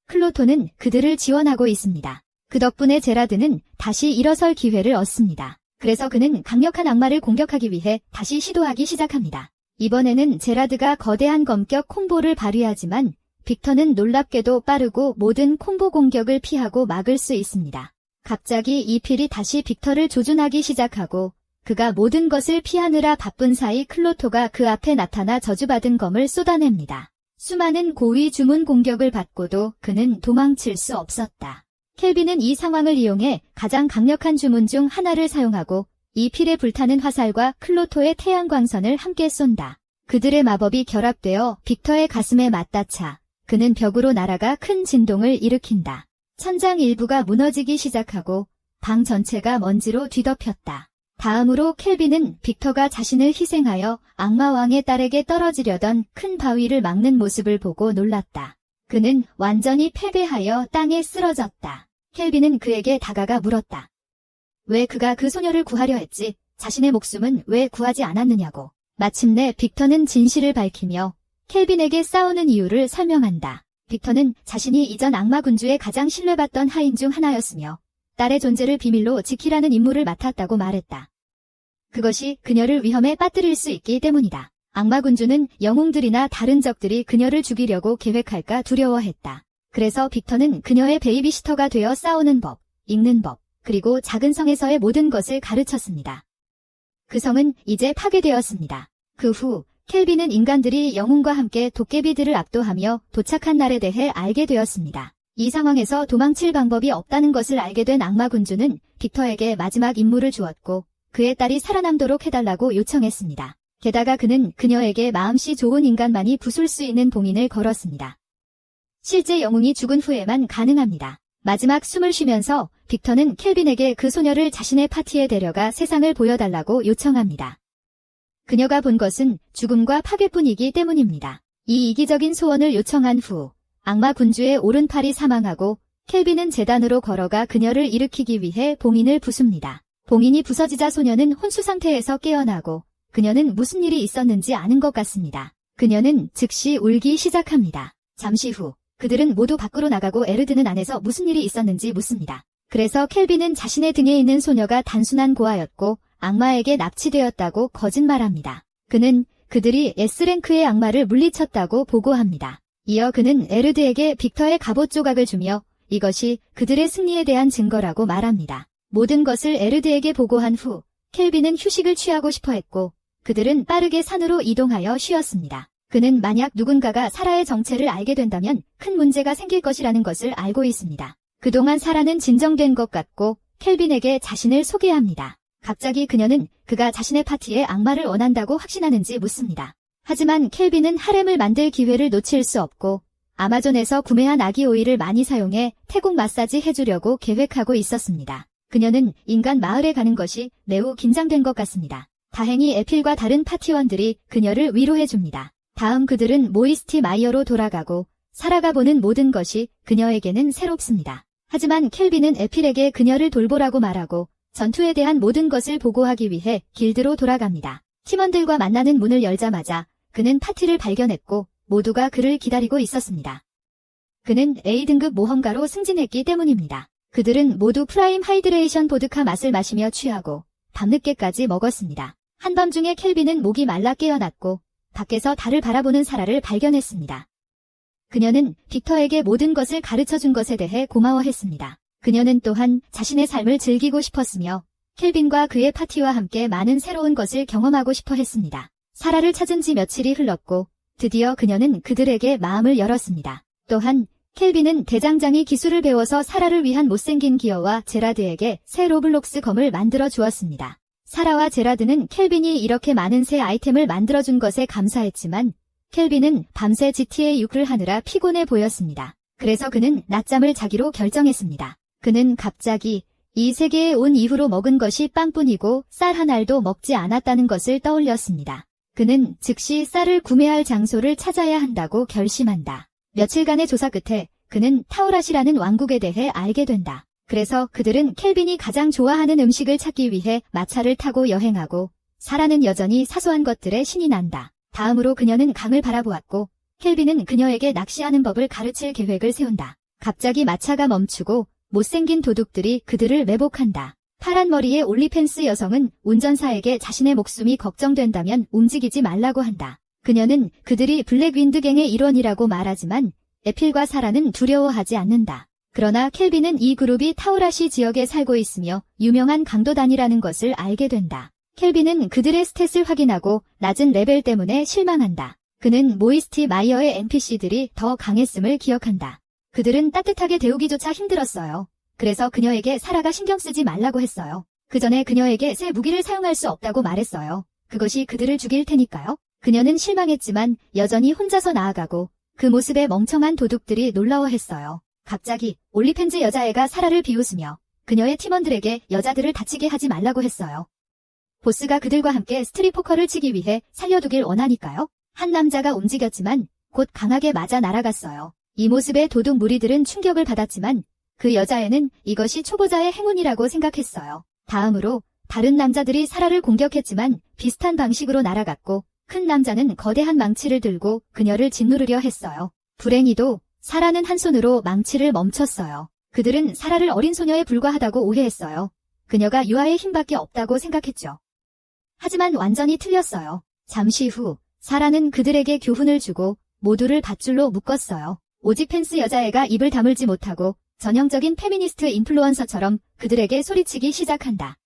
클로토는 그들을 지원하고 있습니다. 그 덕분에 제라드는 다시 일어설 기회를 얻습니다. 그래서 그는 강력한 악마를 공격하기 위해 다시 시도하기 시작합니다. 이번에는 제라드가 거대한 검격 콤보를 발휘하지만 빅터는 놀랍게도 빠르고 모든 콤보 공격을 피하고 막을 수 있습니다. 갑자기 이필이 다시 빅터를 조준하기 시작하고 그가 모든 것을 피하느라 바쁜 사이 클로토가 그 앞에 나타나 저주받은 검을 쏟아냅니다. 수많은 고위 주문 공격을 받고도 그는 도망칠 수 없었다. 켈빈은 이 상황을 이용해 가장 강력한 주문 중 하나를 사용하고 이필의 불타는 화살과 클로토의 태양광선을 함께 쏜다. 그들의 마법이 결합되어 빅터의 가슴에 맞닿자 그는 벽으로 날아가 큰 진동을 일으킨다. 천장 일부가 무너지기 시작하고 방 전체가 먼지로 뒤덮였다. 다음으로 켈빈은 빅터가 자신을 희생하여 악마왕의 딸에게 떨어지려던 큰 바위를 막는 모습을 보고 놀랐다. 그는 완전히 패배하여 땅에 쓰러졌다. 켈빈은 그에게 다가가 물었다. 왜 그가 그 소녀를 구하려 했지? 자신의 목숨은 왜 구하지 않았느냐고. 마침내 빅터는 진실을 밝히며 켈빈에게 싸우는 이유를 설명한다. 빅터는 자신이 이전 악마 군주의 가장 신뢰받던 하인 중 하나였으며 딸의 존재를 비밀로 지키라는 임무를 맡았다고 말했다. 그것이 그녀를 위험에 빠뜨릴 수 있기 때문이다. 악마 군주는 영웅들이나 다른 적들이 그녀를 죽이려고 계획할까 두려워했다. 그래서 빅터는 그녀의 베이비시터가 되어 싸우는 법, 읽는 법, 그리고 작은 성에서의 모든 것을 가르쳤습니다. 그 성은 이제 파괴되었습니다. 그 후 켈빈은 인간들이 영웅과 함께 도깨비들을 압도하며 도착한 날에 대해 알게 되었습니다. 이 상황에서 도망칠 방법이 없다는 것을 알게 된 악마 군주는 빅터에게 마지막 임무를 주었고 그의 딸이 살아남도록 해달라고 요청했습니다. 게다가 그는 그녀에게 마음씨 좋은 인간만이 부술 수 있는 봉인을 걸었습니다. 실제 영웅이 죽은 후에만 가능합니다. 마지막 숨을 쉬면서 빅터는 켈빈에게 그 소녀를 자신의 파티에 데려가 세상을 보여달라고 요청합니다. 그녀가 본 것은 죽음과 파괴뿐이기 때문입니다. 이 이기적인 소원을 요청한 후 악마 군주의 오른팔이 사망하고 켈빈은 제단으로 걸어가 그녀를 일으키기 위해 봉인을 부숩니다. 봉인이 부서지자 소녀는 혼수 상태에서 깨어나고 그녀는 무슨 일이 있었는지 아는 것 같습니다. 그녀는 즉시 울기 시작합니다. 잠시 후 그들은 모두 밖으로 나가고 에르드는 안에서 무슨 일이 있었는지 묻습니다. 그래서 켈빈은 자신의 등에 있는 소녀가 단순한 고아였고 악마에게 납치되었다고 거짓말합니다. 그는 그들이 S랭크의 악마를 물리쳤다고 보고합니다. 이어 그는 에르드에게 빅터의 갑옷 조각을 주며 이것이 그들의 승리에 대한 증거라고 말합니다. 모든 것을 에르드에게 보고한 후 켈빈은 휴식을 취하고 싶어 했고 그들은 빠르게 산으로 이동하여 쉬었습니다. 그는 만약 누군가가 사라의 정체를 알게 된다면 큰 문제가 생길 것이라는 것을 알고 있습니다. 그동안 사라는 진정된 것 같고 켈빈에게 자신을 소개합니다. 갑자기 그녀는 그가 자신의 파티에 악마를 원한다고 확신하는지 묻습니다. 하지만 켈빈은 하렘을 만들 기회를 놓칠 수 없고 아마존에서 구매한 아기 오일을 많이 사용해 태국 마사지 해주려고 계획하고 있었습니다. 그녀는 인간 마을에 가는 것이 매우 긴장된 것 같습니다. 다행히 에필과 다른 파티원들이 그녀를 위로해줍니다. 다음 그들은 모이스티 마이어로 돌아가고 사라가 보는 모든 것이 그녀에게는 새롭습니다. 하지만 켈빈은 에필에게 그녀를 돌보라고 말하고 전투에 대한 모든 것을 보고하기 위해 길드로 돌아갑니다. 팀원들과 만나는 문을 열자마자 그는 파티를 발견했고 모두가 그를 기다리고 있었습니다. 그는 A등급 모험가로 승진했기 때문입니다. 그들은 모두 프라임 하이드레이션 보드카 맛을 마시며 취하고 밤늦게까지 먹었습니다. 한밤중에 켈빈은 목이 말라 깨어났고 밖에서 달을 바라보는 사라를 발견했습니다. 그녀는 빅터에게 모든 것을 가르쳐준 것에 대해 고마워했습니다. 그녀는 또한 자신의 삶을 즐기고 싶었으며 켈빈과 그의 파티와 함께 많은 새로운 것을 경험하고 싶어 했습니다. 사라를 찾은 지 며칠이 흘렀고 드디어 그녀는 그들에게 마음을 열었습니다. 또한 켈빈은 대장장이 기술을 배워서 사라를 위한 못생긴 기어와 제라드에게 새 로블록스 검을 만들어 주었습니다. 사라와 제라드는 켈빈이 이렇게 많은 새 아이템을 만들어준 것에 감사했지만 켈빈은 밤새 GTA 6을 하느라 피곤해 보였습니다. 그래서 그는 낮잠을 자기로 결정했습니다. 그는 갑자기 이 세계에 온 이후로 먹은 것이 빵뿐이고 쌀 한 알도 먹지 않았다는 것을 떠올렸습니다. 그는 즉시 쌀을 구매할 장소를 찾아야 한다고 결심한다. 며칠간의 조사 끝에 그는 타우라시라는 왕국에 대해 알게 된다. 그래서 그들은 켈빈이 가장 좋아하는 음식을 찾기 위해 마차를 타고 여행하고 사라는 여전히 사소한 것들에 신이 난다. 다음으로 그녀는 강을 바라보았고 켈빈은 그녀에게 낚시하는 법을 가르칠 계획을 세운다. 갑자기 마차가 멈추고 못생긴 도둑들이 그들을 매복한다. 파란 머리의 올리펜스 여성은 운전사에게 자신의 목숨이 걱정된다면 움직이지 말라고 한다. 그녀는 그들이 블랙윈드갱의 일원이라고 말하지만 에필과 사라는 두려워하지 않는다. 그러나 켈빈은 이 그룹이 타우라시 지역에 살고 있으며 유명한 강도단이라는 것을 알게 된다. 켈빈은 그들의 스탯을 확인하고 낮은 레벨 때문에 실망한다. 그는 모이스티 마이어의 NPC들이 더 강했음을 기억한다. 그들은 따뜻하게 데우기조차 힘들었어요. 그래서 그녀에게 사라가 신경 쓰지 말라고 했어요. 그 전에 그녀에게 새 무기를 사용할 수 없다고 말했어요. 그것이 그들을 죽일 테니까요. 그녀는 실망했지만 여전히 혼자서 나아가고 그 모습에 멍청한 도둑들이 놀라워했어요. 갑자기 올리펜즈 여자애가 사라를 비웃으며 그녀의 팀원들에게 여자들을 다치게 하지 말라고 했어요. 보스가 그들과 함께 스트릿포커를 치기 위해 살려두길 원하니까요. 한 남자가 움직였지만 곧 강하게 맞아 날아갔어요. 이 모습에 도둑 무리들은 충격을 받았지만 그 여자애는 이것이 초보자의 행운이라고 생각했어요. 다음으로 다른 남자들이 사라를 공격했지만 비슷한 방식으로 날아갔고 큰 남자는 거대한 망치를 들고 그녀를 짓누르려 했어요. 불행히도 사라는 한 손으로 망치를 멈췄어요. 그들은 사라를 어린 소녀에 불과하다고 오해했어요. 그녀가 유아의 힘밖에 없다고 생각했죠. 하지만 완전히 틀렸어요. 잠시 후 사라는 그들에게 교훈을 주고 모두를 밧줄로 묶었어요. 오직 펜스 여자애가 입을 다물지 못하고 전형적인 페미니스트 인플루언서처럼 그들에게 소리치기 시작한다.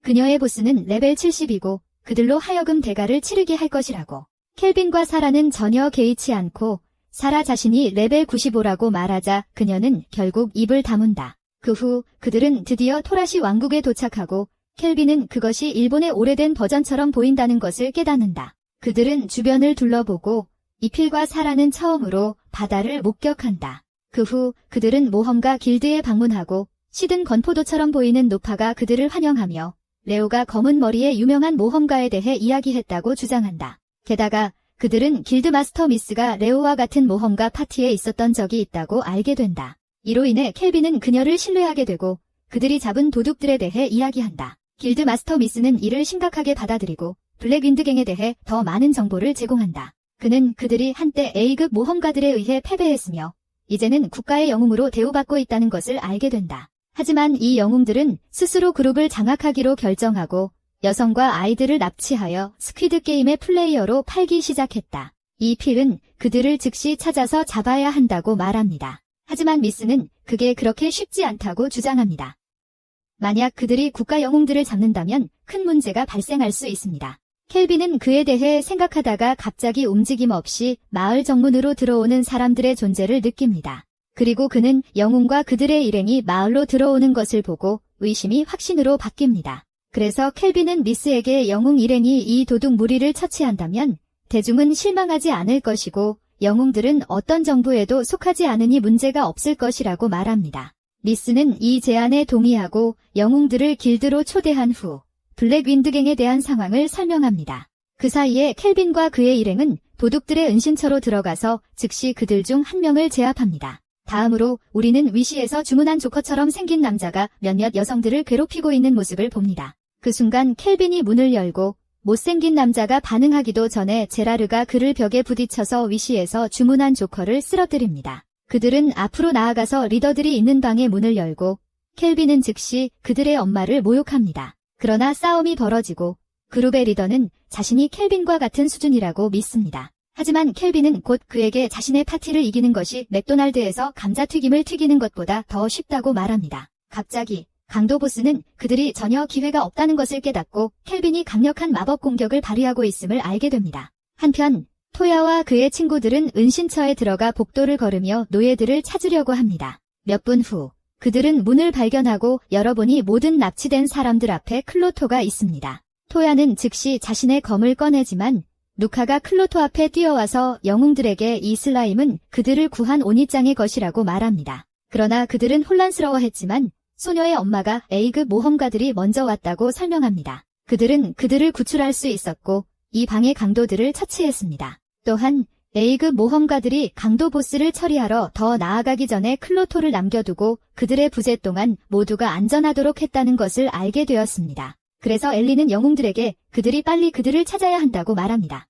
그녀의 보스는 레벨 70이고 그들로 하여금 대가를 치르게 할 것이라고. 켈빈과 사라는 전혀 개의치 않고 사라 자신이 레벨 95라고 말하자 그녀는 결국 입을 다문다. 그 후 그들은 드디어 토라시 왕국에 도착하고 켈빈은 그것이 일본의 오래된 버전처럼 보인다는 것을 깨닫는다. 그들은 주변을 둘러보고 이필과 사라는 처음으로 바다를 목격한다. 그 후 그들은 모험가 길드에 방문하고 시든 건포도처럼 보이는 노파가 그들을 환영하며 레오가 검은 머리의 유명한 모험가에 대해 이야기했다고 주장한다. 게다가 그들은 길드 마스터 미스가 레오와 같은 모험가 파티에 있었던 적이 있다고 알게 된다. 이로 인해 켈빈은 그녀를 신뢰하게 되고 그들이 잡은 도둑들에 대해 이야기한다. 길드 마스터 미스는 이를 심각하게 받아들이고 블랙윈드갱에 대해 더 많은 정보를 제공한다. 그는 그들이 한때 A급 모험가들에 의해 패배했으며 이제는 국가의 영웅으로 대우받고 있다는 것을 알게 된다. 하지만 이 영웅들은 스스로 그룹을 장악하기로 결정하고 여성과 아이들을 납치하여 스퀴드 게임의 플레이어로 팔기 시작했다. 이 필은 그들을 즉시 찾아서 잡아야 한다고 말합니다. 하지만 미스는 그게 그렇게 쉽지 않다고 주장합니다. 만약 그들이 국가 영웅들을 잡는다면 큰 문제가 발생할 수 있습니다. 켈빈은 그에 대해 생각하다가 갑자기 움직임 없이 마을 정문으로 들어오는 사람들의 존재를 느낍니다. 그리고 그는 영웅과 그들의 일행이 마을로 들어오는 것을 보고 의심이 확신으로 바뀝니다. 그래서 켈빈은 리스에게 영웅 일행이 이 도둑 무리를 처치한다면 대중은 실망하지 않을 것이고 영웅들은 어떤 정부에도 속하지 않으니 문제가 없을 것이라고 말합니다. 리스는 이 제안에 동의하고 영웅들을 길드로 초대한 후 블랙 윈드갱에 대한 상황을 설명합니다. 그 사이에 켈빈과 그의 일행은 도둑들의 은신처로 들어가서 즉시 그들 중 한 명을 제압합니다. 다음으로 우리는 위시에서 주문한 조커처럼 생긴 남자가 몇몇 여성들을 괴롭히고 있는 모습을 봅니다. 그 순간 켈빈이 문을 열고 못생긴 남자가 반응하기도 전에 제라르가 그를 벽에 부딪혀서 위시에서 주문한 조커를 쓰러뜨립니다. 그들은 앞으로 나아가서 리더들이 있는 방의 문을 열고 켈빈은 즉시 그들의 엄마를 모욕합니다. 그러나 싸움이 벌어지고 그룹의 리더는 자신이 켈빈과 같은 수준이라고 믿습니다. 하지만 켈빈은 곧 그에게 자신의 파티를 이기는 것이 맥도날드에서 감자튀김을 튀기는 것보다 더 쉽다고 말합니다. 갑자기 강도 보스는 그들이 전혀 기회가 없다는 것을 깨닫고 켈빈이 강력한 마법 공격을 발휘하고 있음을 알게 됩니다. 한편 토야와 그의 친구들은 은신처에 들어가 복도를 걸으며 노예들을 찾으려고 합니다. 몇 분 후 그들은 문을 발견하고 열어보니 모든 납치된 사람들 앞에 클로토가 있습니다. 토야는 즉시 자신의 검을 꺼내지만 루카가 클로토 앞에 뛰어와서 영웅들에게 이 슬라임은 그들을 구한 오니짱의 것이라고 말합니다. 그러나 그들은 혼란스러워했지만 소녀의 엄마가 A급 모험가들이 먼저 왔다고 설명합니다. 그들은 그들을 구출할 수 있었고 이 방의 강도들을 처치했습니다. 또한 A급 모험가들이 강도 보스를 처리하러 더 나아가기 전에 클로토를 남겨두고 그들의 부재 동안 모두가 안전하도록 했다는 것을 알게 되었습니다. 그래서 엘리는 영웅들에게 그들이 빨리 그들을 찾아야 한다고 말합니다.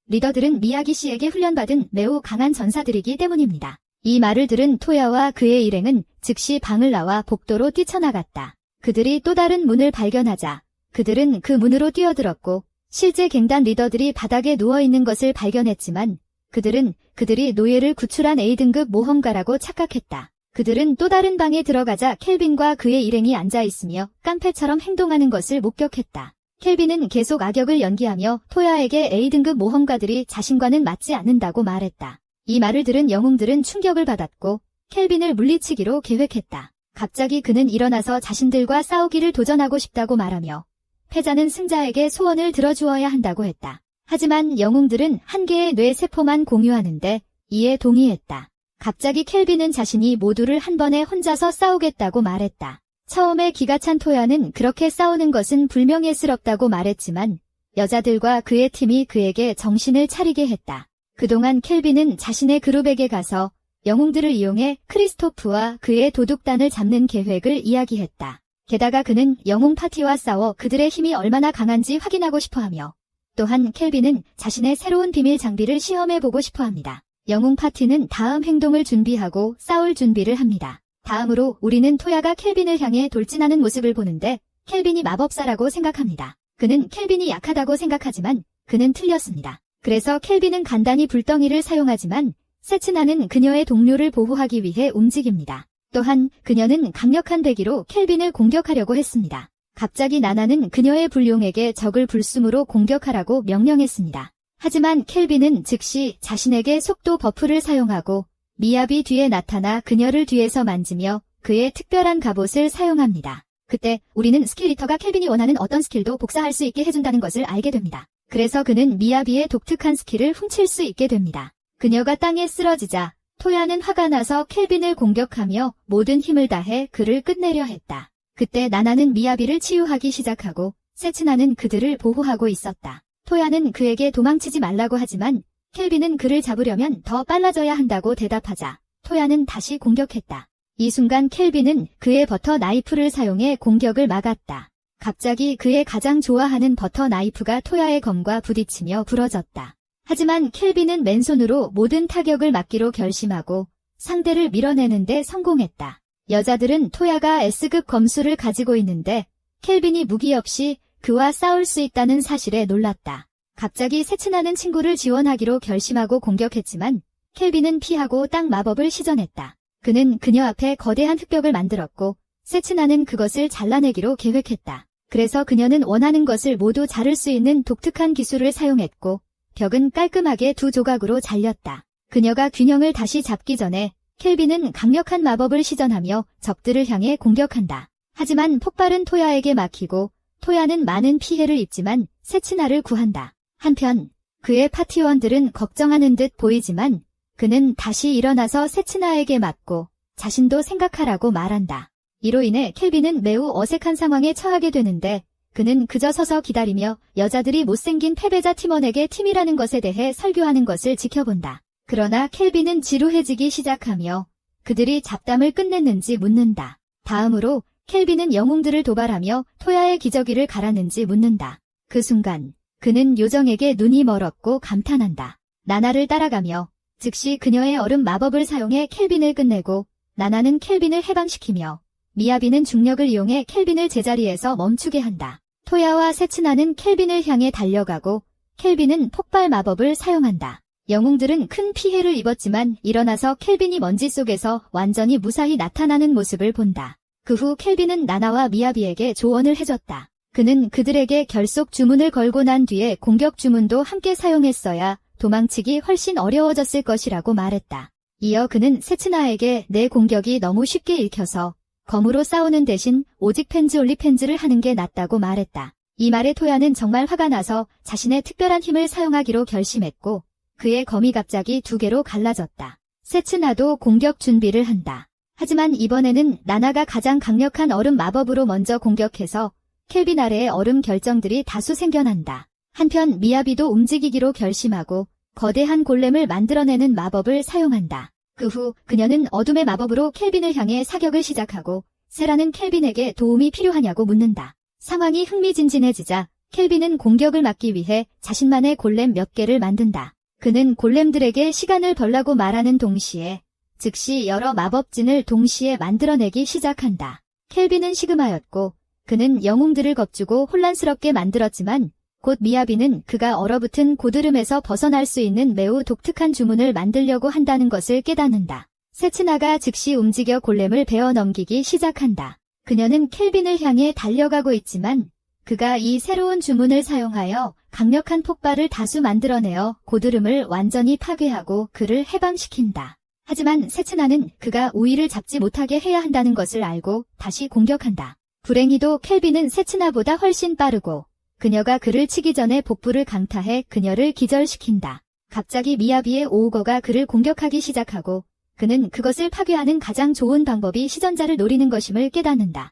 리더들은 미야기 씨에게 훈련받은 매우 강한 전사들이기 때문입니다. 이 말을 들은 토야와 그의 일행은 즉시 방을 나와 복도로 뛰쳐나갔다. 그들이 또 다른 문을 발견하자 그들은 그 문으로 뛰어들었고 실제 갱단 리더들이 바닥에 누워있는 것을 발견했지만 그들은 그들이 노예를 구출한 A등급 모험가라고 착각했다. 그들은 또 다른 방에 들어가자 켈빈과 그의 일행이 앉아있으며 깡패처럼 행동하는 것을 목격했다. 켈빈은 계속 악역을 연기하며 토야에게 A등급 모험가들이 자신과는 맞지 않는다고 말했다. 이 말을 들은 영웅들은 충격을 받았고 켈빈을 물리치기로 계획했다. 갑자기 그는 일어나서 자신들과 싸우기를 도전하고 싶다고 말하며 패자는 승자에게 소원을 들어주어야 한다고 했다. 하지만 영웅들은 한 개의 뇌 세포만 공유하는데 이에 동의했다. 갑자기 켈빈은 자신이 모두를 한 번에 혼자서 싸우겠다고 말했다. 처음에 기가 찬 토야는 그렇게 싸우는 것은 불명예스럽다고 말했지만 여자들과 그의 팀이 그에게 정신을 차리게 했다. 그동안 켈빈은 자신의 그룹에게 가서 영웅들을 이용해 크리스토프와 그의 도둑단을 잡는 계획을 이야기했다. 게다가 그는 영웅 파티와 싸워 그들의 힘이 얼마나 강한지 확인하고 싶어하며 또한 켈빈은 자신의 새로운 비밀 장비를 시험해보고 싶어합니다. 영웅 파티는 다음 행동을 준비하고 싸울 준비를 합니다. 다음으로 우리는 토야가 켈빈을 향해 돌진하는 모습을 보는데 켈빈이 마법사라고 생각합니다. 그는 켈빈이 약하다고 생각하지만 그는 틀렸습니다. 그래서 켈빈은 간단히 불덩이를 사용하지만 세츠나는 그녀의 동료를 보호하기 위해 움직입니다. 또한 그녀는 강력한 배기로 켈빈을 공격하려고 했습니다. 갑자기 나나는 그녀의 불용에게 적을 불숨으로 공격하라고 명령했습니다. 하지만 켈빈은 즉시 자신에게 속도 버프를 사용하고 미야비 뒤에 나타나 그녀를 뒤에서 만지며 그의 특별한 갑옷을 사용합니다. 그때 우리는 스킬 리터가 켈빈이 원하는 어떤 스킬도 복사할 수 있게 해준다는 것을 알게 됩니다. 그래서 그는 미야비의 독특한 스킬을 훔칠 수 있게 됩니다. 그녀가 땅에 쓰러지자 토야는 화가 나서 켈빈을 공격하며 모든 힘을 다해 그를 끝내려 했다. 그때 나나는 미야비를 치유하기 시작하고 세츠나는 그들을 보호하고 있었다. 토야는 그에게 도망치지 말라고 하지만 켈빈은 그를 잡으려면 더 빨라져야 한다고 대답하자 토야는 다시 공격했다. 이 순간 켈빈은 그의 버터 나이프를 사용해 공격을 막았다. 갑자기 그의 가장 좋아하는 버터 나이프가 토야의 검과 부딪히며 부러졌다. 하지만 켈빈은 맨손으로 모든 타격을 막기로 결심하고 상대를 밀어내는데 성공했다. 여자들은 토야가 S급 검수를 가지고 있는데 켈빈이 무기 없이 그와 싸울 수 있다는 사실에 놀랐다. 갑자기 세츠나는 친구를 지원하기로 결심하고 공격했지만 켈빈은 피하고 땅 마법을 시전했다. 그는 그녀 앞에 거대한 흙벽을 만들었고 세츠나는 그것을 잘라내기로 계획했다. 그래서 그녀는 원하는 것을 모두 자를 수 있는 독특한 기술을 사용했고 벽은 깔끔하게 두 조각으로 잘렸다. 그녀가 균형을 다시 잡기 전에 켈빈은 강력한 마법을 시전하며 적들을 향해 공격한다. 하지만 폭발은 토야에게 막히고 토야는 많은 피해를 입지만 세츠나를 구한다. 한편 그의 파티원들은 걱정하는 듯 보이지만 그는 다시 일어나서 세츠나에게 맞고 자신도 생각하라고 말한다. 이로 인해 켈빈은 매우 어색한 상황에 처하게 되는데 그는 그저 서서 기다리며 여자들이 못생긴 패배자 팀원에게 팀이라는 것에 대해 설교하는 것을 지켜본다. 그러나 켈빈은 지루해지기 시작하며 그들이 잡담을 끝냈는지 묻는다. 다음으로 켈빈은 영웅들을 도발하며 토야의 기저귀를 갈았는지 묻는다. 그 순간 그는 요정에게 눈이 멀었고 감탄한다. 나나를 따라가며 즉시 그녀의 얼음 마법을 사용해 켈빈을 끝내고 나나는 켈빈을 해방시키며 미야비는 중력을 이용해 켈빈을 제자리에서 멈추게 한다. 토야와 세츠나는 켈빈을 향해 달려가고 켈빈은 폭발 마법을 사용한다. 영웅들은 큰 피해를 입었지만 일어나서 켈빈이 먼지 속에서 완전히 무사히 나타나는 모습을 본다. 그 후 켈빈은 나나와 미야비에게 조언을 해줬다. 그는 그들에게 결속 주문을 걸고 난 뒤에 공격 주문도 함께 사용했어야 도망치기 훨씬 어려워졌을 것이라고 말했다. 이어 그는 세츠나에게 내 공격이 너무 쉽게 읽혀서 검으로 싸우는 대신 오직 펜즈 올리펜즈를 하는 게 낫다고 말했다. 이 말에 토야는 정말 화가 나서 자신의 특별한 힘을 사용하기로 결심했고 그의 검이 갑자기 2개로 갈라졌다. 세츠나도 공격 준비를 한다. 하지만 이번에는 나나가 가장 강력한 얼음 마법으로 먼저 공격해서 켈빈 아래의 얼음 결정들이 다수 생겨난다. 한편 미야비도 움직이기로 결심하고 거대한 골렘을 만들어내는 마법을 사용한다. 그 후 그녀는 어둠의 마법으로 켈빈을 향해 사격을 시작하고 세라는 켈빈에게 도움이 필요하냐고 묻는다. 상황이 흥미진진해지자 켈빈은 공격을 막기 위해 자신만의 골렘 몇 개를 만든다. 그는 골렘들에게 시간을 벌라고 말하는 동시에 즉시 여러 마법진을 동시에 만들어내기 시작한다. 켈빈은 시그마였고 그는 영웅들을 겁주고 혼란스럽게 만들었지만 곧 미야비는 그가 얼어붙은 고드름에서 벗어날 수 있는 매우 독특한 주문을 만들려고 한다는 것을 깨닫는다. 세츠나가 즉시 움직여 골렘을 베어 넘기기 시작한다. 그녀는 켈빈을 향해 달려가고 있지만 그가 이 새로운 주문을 사용하여 강력한 폭발을 다수 만들어내어 고드름을 완전히 파괴하고 그를 해방시킨다. 하지만 세츠나는 그가 우위를 잡지 못하게 해야 한다는 것을 알고 다시 공격한다. 불행히도 켈빈은 세츠나보다 훨씬 빠르고 그녀가 그를 치기 전에 복부를 강타해 그녀를 기절시킨다. 갑자기 미야비의 오우거가 그를 공격하기 시작하고 그는 그것을 파괴하는 가장 좋은 방법이 시전자를 노리는 것임을 깨닫는다.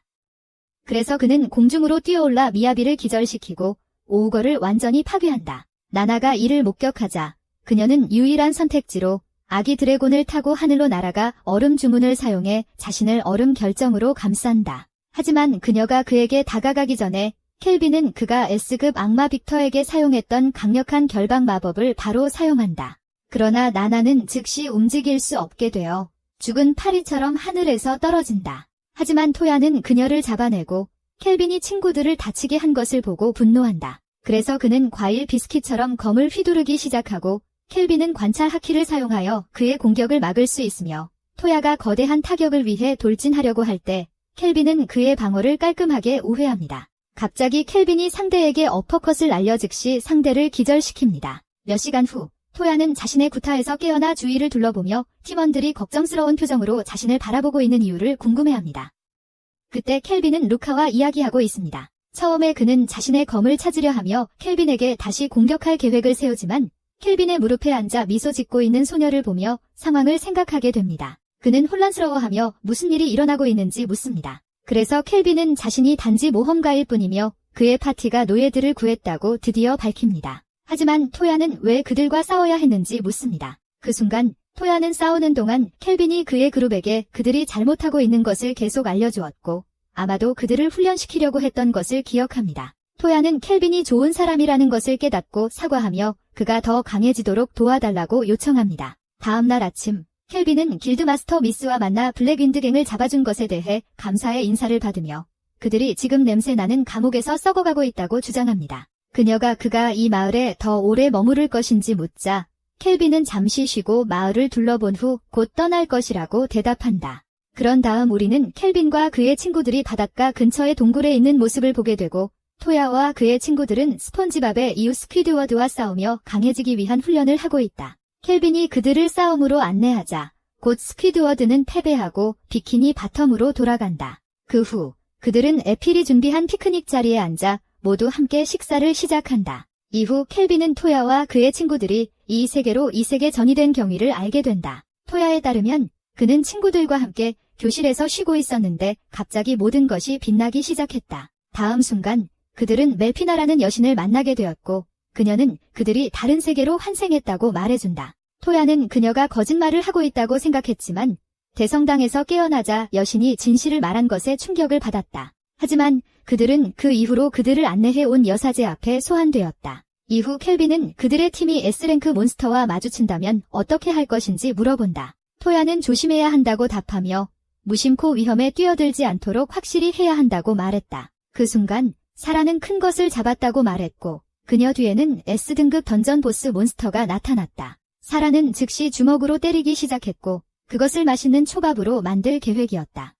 그래서 그는 공중으로 뛰어올라 미야비를 기절시키고 오우거를 완전히 파괴한다. 나나가 이를 목격하자 그녀는 유일한 선택지로 아기 드래곤을 타고 하늘로 날아가 얼음 주문을 사용해 자신을 얼음 결정으로 감싼다. 하지만 그녀가 그에게 다가가기 전에 켈빈은 그가 S급 악마 빅터에게 사용했던 강력한 결박 마법을 바로 사용한다. 그러나 나나는 즉시 움직일 수 없게 되어 죽은 파리처럼 하늘에서 떨어진다. 하지만 토야는 그녀를 잡아내고 켈빈이 친구들을 다치게 한 것을 보고 분노한다. 그래서 그는 과일 비스킷처럼 검을 휘두르기 시작하고 켈빈은 관찰 하키를 사용하여 그의 공격을 막을 수 있으며 토야가 거대한 타격을 위해 돌진하려고 할 때 켈빈은 그의 방어를 깔끔하게 우회합니다. 갑자기 켈빈이 상대에게 어퍼컷을 날려 즉시 상대를 기절시킵니다. 몇 시간 후 토야는 자신의 구타에서 깨어나 주위를 둘러보며 팀원들이 걱정스러운 표정으로 자신을 바라보고 있는 이유를 궁금해합니다. 그때 켈빈은 루카와 이야기하고 있습니다. 처음에 그는 자신의 검을 찾으려 하며 켈빈에게 다시 공격할 계획을 세우지만 켈빈의 무릎에 앉아 미소 짓고 있는 소녀를 보며 상황을 생각하게 됩니다. 그는 혼란스러워하며 무슨 일이 일어나고 있는지 묻습니다. 그래서 켈빈은 자신이 단지 모험가일 뿐이며 그의 파티가 노예들을 구했다고 드디어 밝힙니다. 하지만 토야는 왜 그들과 싸워야 했는지 묻습니다. 그 순간 토야는 싸우는 동안 켈빈이 그의 그룹에게 그들이 잘못하고 있는 것을 계속 알려주었고 아마도 그들을 훈련시키려고 했던 것을 기억합니다. 토야는 켈빈이 좋은 사람이라는 것을 깨닫고 사과하며 그가 더 강해지도록 도와달라고 요청합니다. 다음 날 아침 켈빈은 길드마스터 미스와 만나 블랙윈드갱을 잡아준 것에 대해 감사의 인사를 받으며 그들이 지금 냄새나는 감옥에서 썩어가고 있다고 주장합니다. 그가 이 마을에 더 오래 머무를 것인지 묻자 켈빈은 잠시 쉬고 마을을 둘러본 후 곧 떠날 것이라고 대답한다. 그런 다음 우리는 켈빈과 그의 친구들이 바닷가 근처의 동굴에 있는 모습을 보게 되고 토야와 그의 친구들은 스펀지밥의 이웃 스퀴드워드와 싸우며 강해지기 위한 훈련을 하고 있다. 켈빈이 그들을 싸움으로 안내하자 곧 스퀴드워드는 패배하고 비키니 바텀으로 돌아간다. 그 후 그들은 에필이 준비한 피크닉 자리에 앉아 모두 함께 식사를 시작한다. 이후 켈빈은 토야와 그의 친구들이 이 세계로 이세계 전이된 경위를 알게 된다. 토야에 따르면 그는 친구들과 함께 교실에서 쉬고 있었는데 갑자기 모든 것이 빛나기 시작했다. 다음 순간 그들은 멜피나라는 여신을 만나게 되었고 그녀는 그들이 다른 세계로 환생했다고 말해준다. 토야는 그녀가 거짓말을 하고 있다고 생각했지만 대성당에서 깨어나자 여신이 진실을 말한 것에 충격을 받았다. 하지만 그들은 그 이후로 그들을 안내해 온 여사제 앞에 소환되었다. 이후 켈빈은 그들의 팀이 S랭크 몬스터와 마주친다면 어떻게 할 것인지 물어본다. 토야는 조심해야 한다고 답하며 무심코 위험에 뛰어들지 않도록 확실히 해야 한다고 말했다. 그 순간 사라는 큰 것을 잡았다고 말했고 그녀 뒤에는 S등급 던전 보스 몬스터가 나타났다. 사라는 즉시 주먹으로 때리기 시작했고 그것을 맛있는 초밥으로 만들 계획이었다.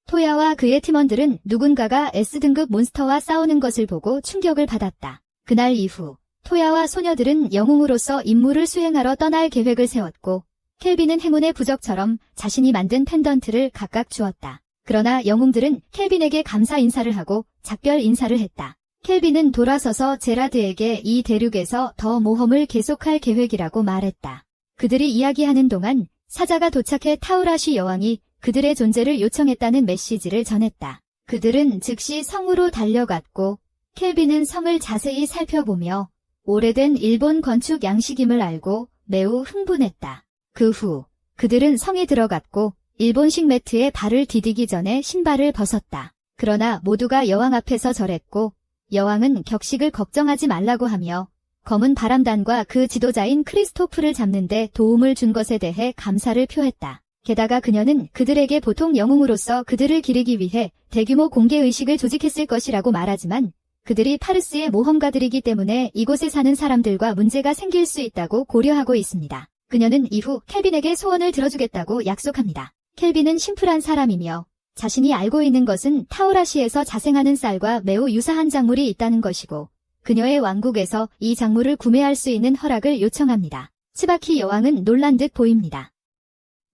토야와 그의 팀원들은 누군가가 S등급 몬스터와 싸우는 것을 보고 충격을 받았다. 그날 이후 토야와 소녀들은 영웅으로서 임무를 수행하러 떠날 계획을 세웠고 켈빈은 행운의 부적처럼 자신이 만든 펜던트를 각각 주었다. 그러나 영웅들은 켈빈에게 감사 인사를 하고 작별 인사를 했다. 켈빈은 돌아서서 제라드에게 이 대륙에서 더 모험을 계속할 계획이라고 말했다. 그들이 이야기하는 동안 사자가 도착해 타우라시 여왕이 그들의 존재를 요청했다는 메시지를 전했다. 그들은 즉시 성으로 달려갔고 켈빈은 성을 자세히 살펴보며 오래된 일본 건축 양식임을 알고 매우 흥분했다. 그 후 그들은 성에 들어갔고 일본식 매트에 발을 디디기 전에 신발을 벗었다. 그러나 모두가 여왕 앞에서 절했고 여왕은 격식을 걱정하지 말라고 하며 검은 바람단과 그 지도자인 크리스토프를 잡는데 도움을 준 것에 대해 감사를 표했다. 게다가 그녀는 그들에게 보통 영웅으로서 그들을 기리기 위해 대규모 공개의식을 조직했을 것이라고 말하지만 그들이 파르스의 모험가들이기 때문에 이곳에 사는 사람들과 문제가 생길 수 있다고 고려하고 있습니다. 그녀는 이후 켈빈에게 소원을 들어주겠다고 약속합니다. 켈빈은 심플한 사람이며 자신이 알고 있는 것은 타우라시에서 자생하는 쌀과 매우 유사한 작물이 있다는 것이고 그녀의 왕국에서 이 작물을 구매할 수 있는 허락을 요청합니다. 츠바키 여왕은 놀란 듯 보입니다.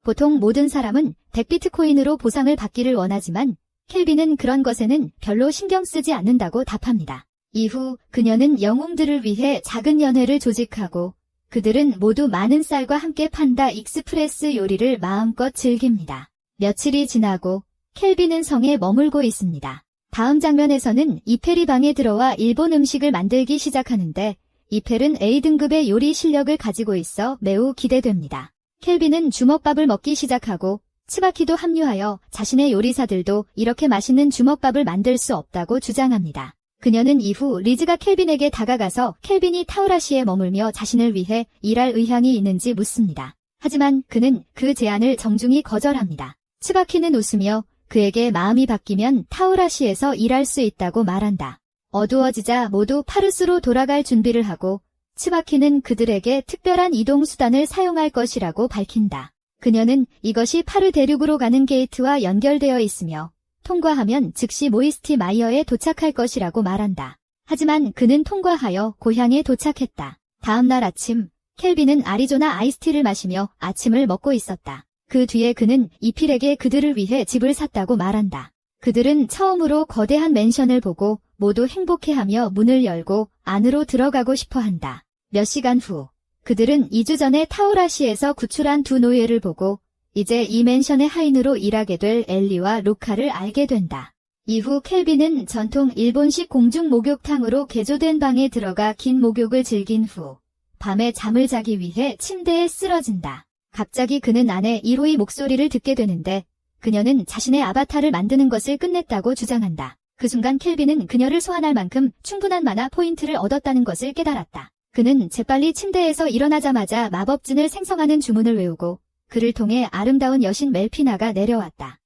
보통 모든 사람은 100비트코인으로 보상을 받기를 원하지만 켈빈은 그런 것에는 별로 신경 쓰지 않는다고 답합니다. 이후 그녀는 영웅들을 위해 작은 연회를 조직하고 그들은 모두 많은 쌀과 함께 판다 익스프레스 요리를 마음껏 즐깁니다. 며칠이 지나고 켈빈은 성에 머물고 있습니다. 다음 장면에서는 이펠이 방에 들어와 일본 음식을 만들기 시작하는데 이펠은 A등급의 요리 실력을 가지고 있어 매우 기대됩니다. 켈빈은 주먹밥을 먹기 시작하고 츠바키도 합류하여 자신의 요리사들도 이렇게 맛있는 주먹밥을 만들 수 없다고 주장합니다. 그녀는 이후 리즈가 켈빈에게 다가가서 켈빈이 타우라시에 머물며 자신을 위해 일할 의향이 있는지 묻습니다. 하지만 그는 그 제안을 정중히 거절합니다. 츠바키는 웃으며 그에게 마음이 바뀌면 타우라시에서 일할 수 있다고 말한다. 어두워지자 모두 파르스로 돌아갈 준비를 하고 츠바키는 그들에게 특별한 이동 수단을 사용할 것이라고 밝힌다. 그녀는 이것이 파르 대륙으로 가는 게이트와 연결되어 있으며 통과하면 즉시 모이스티 마이어에 도착할 것이라고 말한다. 하지만 그는 통과하여 고향에 도착했다. 다음 날 아침, 켈빈은 아리조나 아이스티를 마시며 아침을 먹고 있었다. 그 뒤에 그는 이필에게 그들을 위해 집을 샀다고 말한다. 그들은 처음으로 거대한 맨션을 보고 모두 행복해하며 문을 열고 안으로 들어가고 싶어한다. 몇 시간 후 그들은 2주 전에 타우라시에서 구출한 두 노예를 보고 이제 이 맨션의 하인으로 일하게 될 엘리와 루카를 알게 된다. 이후 켈빈은 전통 일본식 공중 목욕탕으로 개조된 방에 들어가 긴 목욕을 즐긴 후 밤에 잠을 자기 위해 침대에 쓰러진다. 갑자기 그는 아내 이로의 목소리를 듣게 되는데 그녀는 자신의 아바타를 만드는 것을 끝냈다고 주장한다. 그 순간 켈빈은 그녀를 소환할 만큼 충분한 마나 포인트를 얻었다는 것을 깨달았다. 그는 재빨리 침대에서 일어나자마자 마법진을 생성하는 주문을 외우고 그를 통해 아름다운 여신 멜피나가 내려왔다.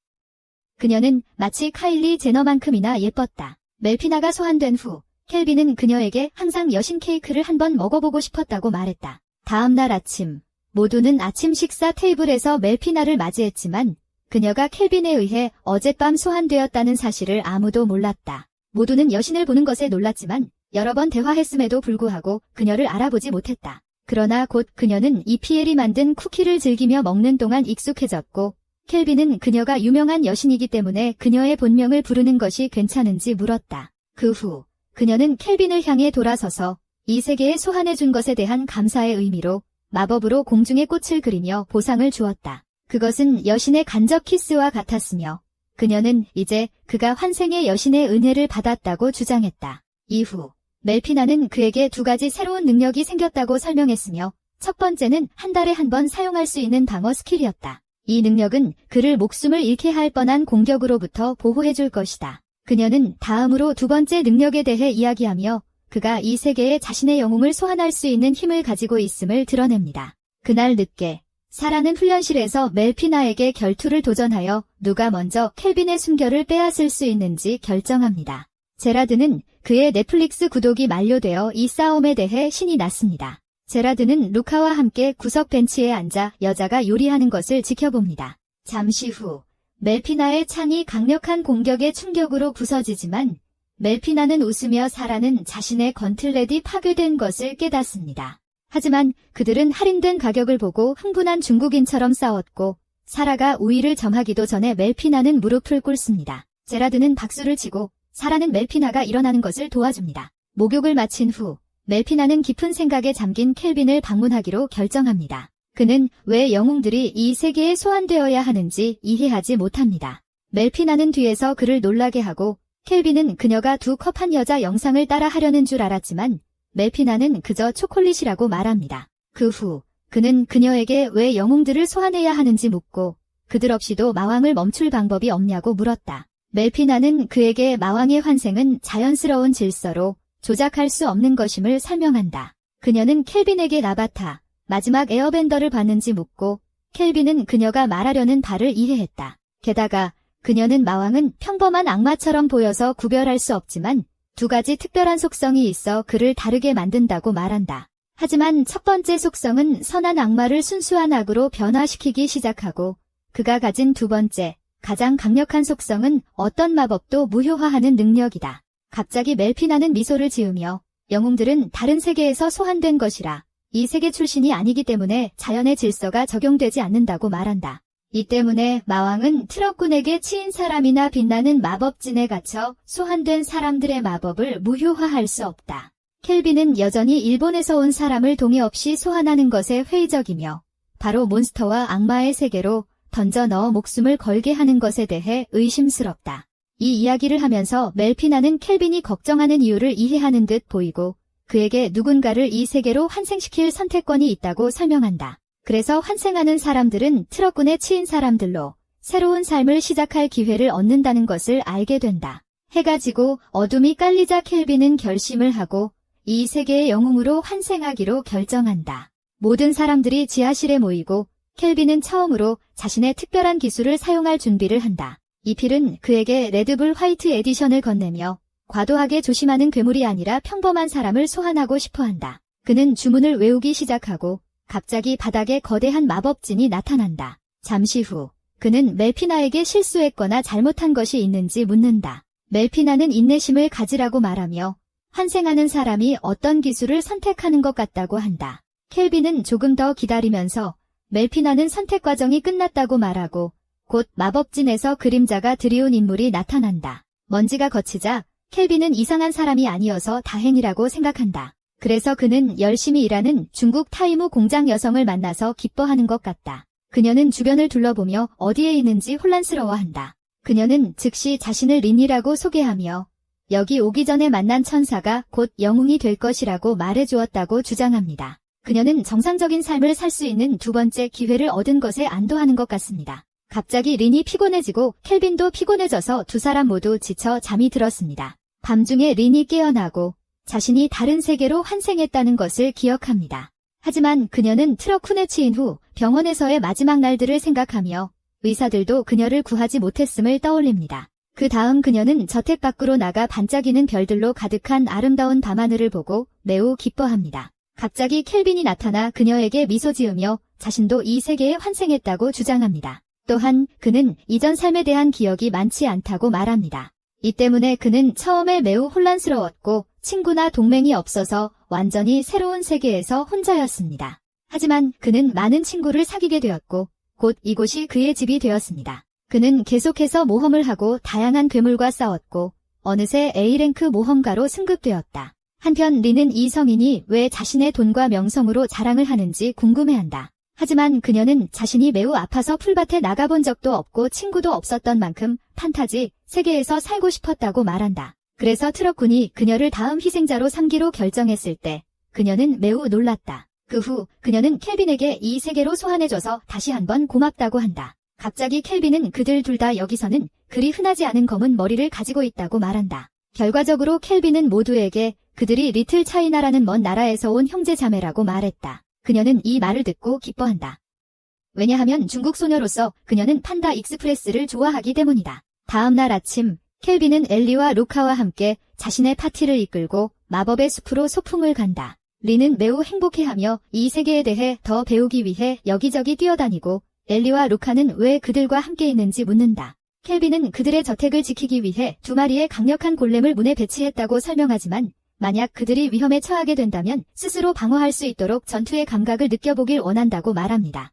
그녀는 마치 카일리 제너만큼이나 예뻤다. 멜피나가 소환된 후 켈빈은 그녀에게 항상 여신 케이크를 한번 먹어보고 싶었다고 말했다. 다음 날 아침 모두는 아침 식사 테이블에서 멜피나를 맞이했지만 그녀가 켈빈에 의해 어젯밤 소환되었다는 사실을 아무도 몰랐다. 모두는 여신을 보는 것에 놀랐지만 여러 번 대화했음에도 불구하고 그녀를 알아보지 못했다. 그러나 곧 그녀는 이피엘이 만든 쿠키를 즐기며 먹는 동안 익숙해졌고, 켈빈은 그녀가 유명한 여신이기 때문에 그녀의 본명을 부르는 것이 괜찮은지 물었다. 그 후 그녀는 켈빈을 향해 돌아서서 이 세계에 소환해준 것에 대한 감사의 의미로 마법으로 공중에 꽃을 그리며 보상을 주었다. 그것은 여신의 간접 키스와 같았으며 그녀는 이제 그가 환생의 여신의 은혜를 받았다고 주장했다. 이후 멜피나는 그에게 2가지 새로운 능력이 생겼다고 설명했으며 첫 번째는 한 달에 한 번 사용할 수 있는 방어 스킬이었다. 이 능력은 그를 목숨을 잃게 할 뻔한 공격으로부터 보호해줄 것이다. 그녀는 다음으로 2번째 능력에 대해 이야기하며 그가 이 세계에 자신의 영웅을 소환할 수 있는 힘을 가지고 있음을 드러냅니다. 그날 늦게 사라는 훈련실에서 멜피나에게 결투를 도전하여 누가 먼저 켈빈의 숨결을 빼앗을 수 있는지 결정합니다. 제라드는 그의 넷플릭스 구독이 만료되어 이 싸움에 대해 신이 났습니다. 제라드는 루카와 함께 구석 벤치에 앉아 여자가 요리하는 것을 지켜봅니다. 잠시 후 멜피나의 창이 강력한 공격의 충격으로 부서지지만 멜피나는 웃으며 사라는 자신의 건틀렛이 파괴된 것을 깨닫습니다. 하지만 그들은 할인된 가격을 보고 흥분한 중국인처럼 싸웠고 사라가 우위를 점하기도 전에 멜피나는 무릎을 꿇습니다. 제라드는 박수를 치고 사라는 멜피나가 일어나는 것을 도와줍니다. 목욕을 마친 후 멜피나는 깊은 생각에 잠긴 켈빈을 방문하기로 결정합니다. 그는 왜 영웅들이 이 세계에 소환되어야 하는지 이해하지 못합니다. 멜피나는 뒤에서 그를 놀라게 하고 켈빈은 그녀가 2컵한 여자 영상을 따라 하려는 줄 알았지만 멜피나는 그저 초콜릿이라고 말합니다. 그 후 그는 그녀에게 왜 영웅들을 소환해야 하는지 묻고 그들 없이도 마왕을 멈출 방법이 없냐고 물었다. 멜피나는 그에게 마왕의 환생은 자연스러운 질서로 조작할 수 없는 것임을 설명한다. 그녀는 켈빈에게 라바타, 마지막 에어밴더를 봤는지 묻고 켈빈은 그녀가 말하려는 바를 이해했다. 게다가 그녀는 마왕은 평범한 악마처럼 보여서 구별할 수 없지만 2가지 특별한 속성이 있어 그를 다르게 만든다고 말한다. 하지만 첫 번째 속성은 선한 악마를 순수한 악으로 변화시키기 시작하고 그가 가진 2번째, 가장 강력한 속성은 어떤 마법도 무효화하는 능력이다. 갑자기 멜피나는 미소를 지으며 영웅들은 다른 세계에서 소환된 것이라 이 세계 출신이 아니기 때문에 자연의 질서가 적용되지 않는다고 말한다. 이 때문에 마왕은 트럭군에게 치인 사람이나 빛나는 마법진에 갇혀 소환된 사람들의 마법을 무효화할 수 없다. 켈빈은 여전히 일본에서 온 사람을 동의 없이 소환하는 것에 회의적이며 바로 몬스터와 악마의 세계로 던져 넣어 목숨을 걸게 하는 것에 대해 의심스럽다. 이 이야기를 하면서 멜피나는 켈빈이 걱정하는 이유를 이해하는 듯 보이고 그에게 누군가를 이 세계로 환생시킬 선택권이 있다고 설명한다. 그래서 환생하는 사람들은 트럭군에 치인 사람들로 새로운 삶을 시작할 기회를 얻는다는 것을 알게 된다. 해가 지고 어둠이 깔리자 켈빈은 결심을 하고 이 세계의 영웅으로 환생하기로 결정한다. 모든 사람들이 지하실에 모이고 켈빈은 처음으로 자신의 특별한 기술을 사용할 준비를 한다. 이필은 그에게 레드불 화이트 에디션을 건네며 과도하게 조심하는 괴물이 아니라 평범한 사람을 소환하고 싶어한다. 그는 주문을 외우기 시작하고 갑자기 바닥에 거대한 마법진이 나타난다. 잠시 후 그는 멜피나에게 실수했거나 잘못한 것이 있는지 묻는다. 멜피나는 인내심을 가지라고 말하며 환생하는 사람이 어떤 기술을 선택하는 것 같다고 한다. 켈빈은 조금 더 기다리면서 멜피나는 선택 과정이 끝났다고 말하고 곧 마법진에서 그림자가 들이운 인물이 나타난다. 먼지가 걷히자 켈빈은 이상한 사람이 아니어서 다행이라고 생각한다. 그래서 그는 열심히 일하는 중국 타이무 공장 여성을 만나서 기뻐하는 것 같다. 그녀는 주변을 둘러보며 어디에 있는지 혼란스러워한다. 그녀는 즉시 자신을 린이라고 소개하며 여기 오기 전에 만난 천사가 곧 영웅이 될 것이라고 말해주었다고 주장합니다. 그녀는 정상적인 삶을 살 수 있는 2번째 기회를 얻은 것에 안도하는 것 같습니다. 갑자기 린이 피곤해지고 켈빈도 피곤해져서 2사람 모두 지쳐 잠이 들었습니다. 밤중에 린이 깨어나고 자신이 다른 세계로 환생했다는 것을 기억합니다. 하지만 그녀는 트럭훈에 치인 후 병원에서의 마지막 날들을 생각하며 의사들도 그녀를 구하지 못했음을 떠올립니다. 그 다음 그녀는 저택 밖으로 나가 반짝이는 별들로 가득한 아름다운 밤하늘을 보고 매우 기뻐합니다. 갑자기 켈빈이 나타나 그녀에게 미소 지으며 자신도 이 세계에 환생했다고 주장합니다. 또한 그는 이전 삶에 대한 기억이 많지 않다고 말합니다. 이 때문에 그는 처음에 매우 혼란스러웠고 친구나 동맹이 없어서 완전히 새로운 세계에서 혼자였습니다. 하지만 그는 많은 친구를 사귀게 되었고 곧 이곳이 그의 집이 되었습니다. 그는 계속해서 모험을 하고 다양한 괴물과 싸웠고 어느새 A랭크 모험가로 승급되었다. 한편 리는 이 성인이 왜 자신의 돈과 명성으로 자랑을 하는지 궁금해한다. 하지만 그녀는 자신이 매우 아파서 풀밭에 나가본 적도 없고 친구도 없었던 만큼 판타지 세계에서 살고 싶었다고 말한다. 그래서 트럭군이 그녀를 다음 희생자로 삼기로 결정했을 때 그녀는 매우 놀랐다. 그 후 그녀는 켈빈에게 이 세계로 소환해줘서 다시 한번 고맙다고 한다. 갑자기 켈빈은 그들 둘 다 여기서는 그리 흔하지 않은 검은 머리를 가지고 있다고 말한다. 결과적으로 켈빈은 모두에게 그들이 리틀 차이나라는 먼 나라에서 온 형제자매라고 말했다. 그녀는 이 말을 듣고 기뻐한다. 왜냐하면 중국 소녀로서 그녀는 판다 익스프레스를 좋아하기 때문이다. 다음 날 아침 켈빈은 엘리와 루카와 함께 자신의 파티를 이끌고 마법의 숲으로 소풍을 간다. 리는 매우 행복해하며 이 세계에 대해 더 배우기 위해 여기저기 뛰어다니고 엘리와 루카는 왜 그들과 함께 있는지 묻는다. 켈빈은 그들의 저택을 지키기 위해 2마리의 강력한 골렘을 문에 배치했다고 설명하지만 만약 그들이 위험에 처하게 된다면 스스로 방어할 수 있도록 전투의 감각을 느껴보길 원한다고 말합니다.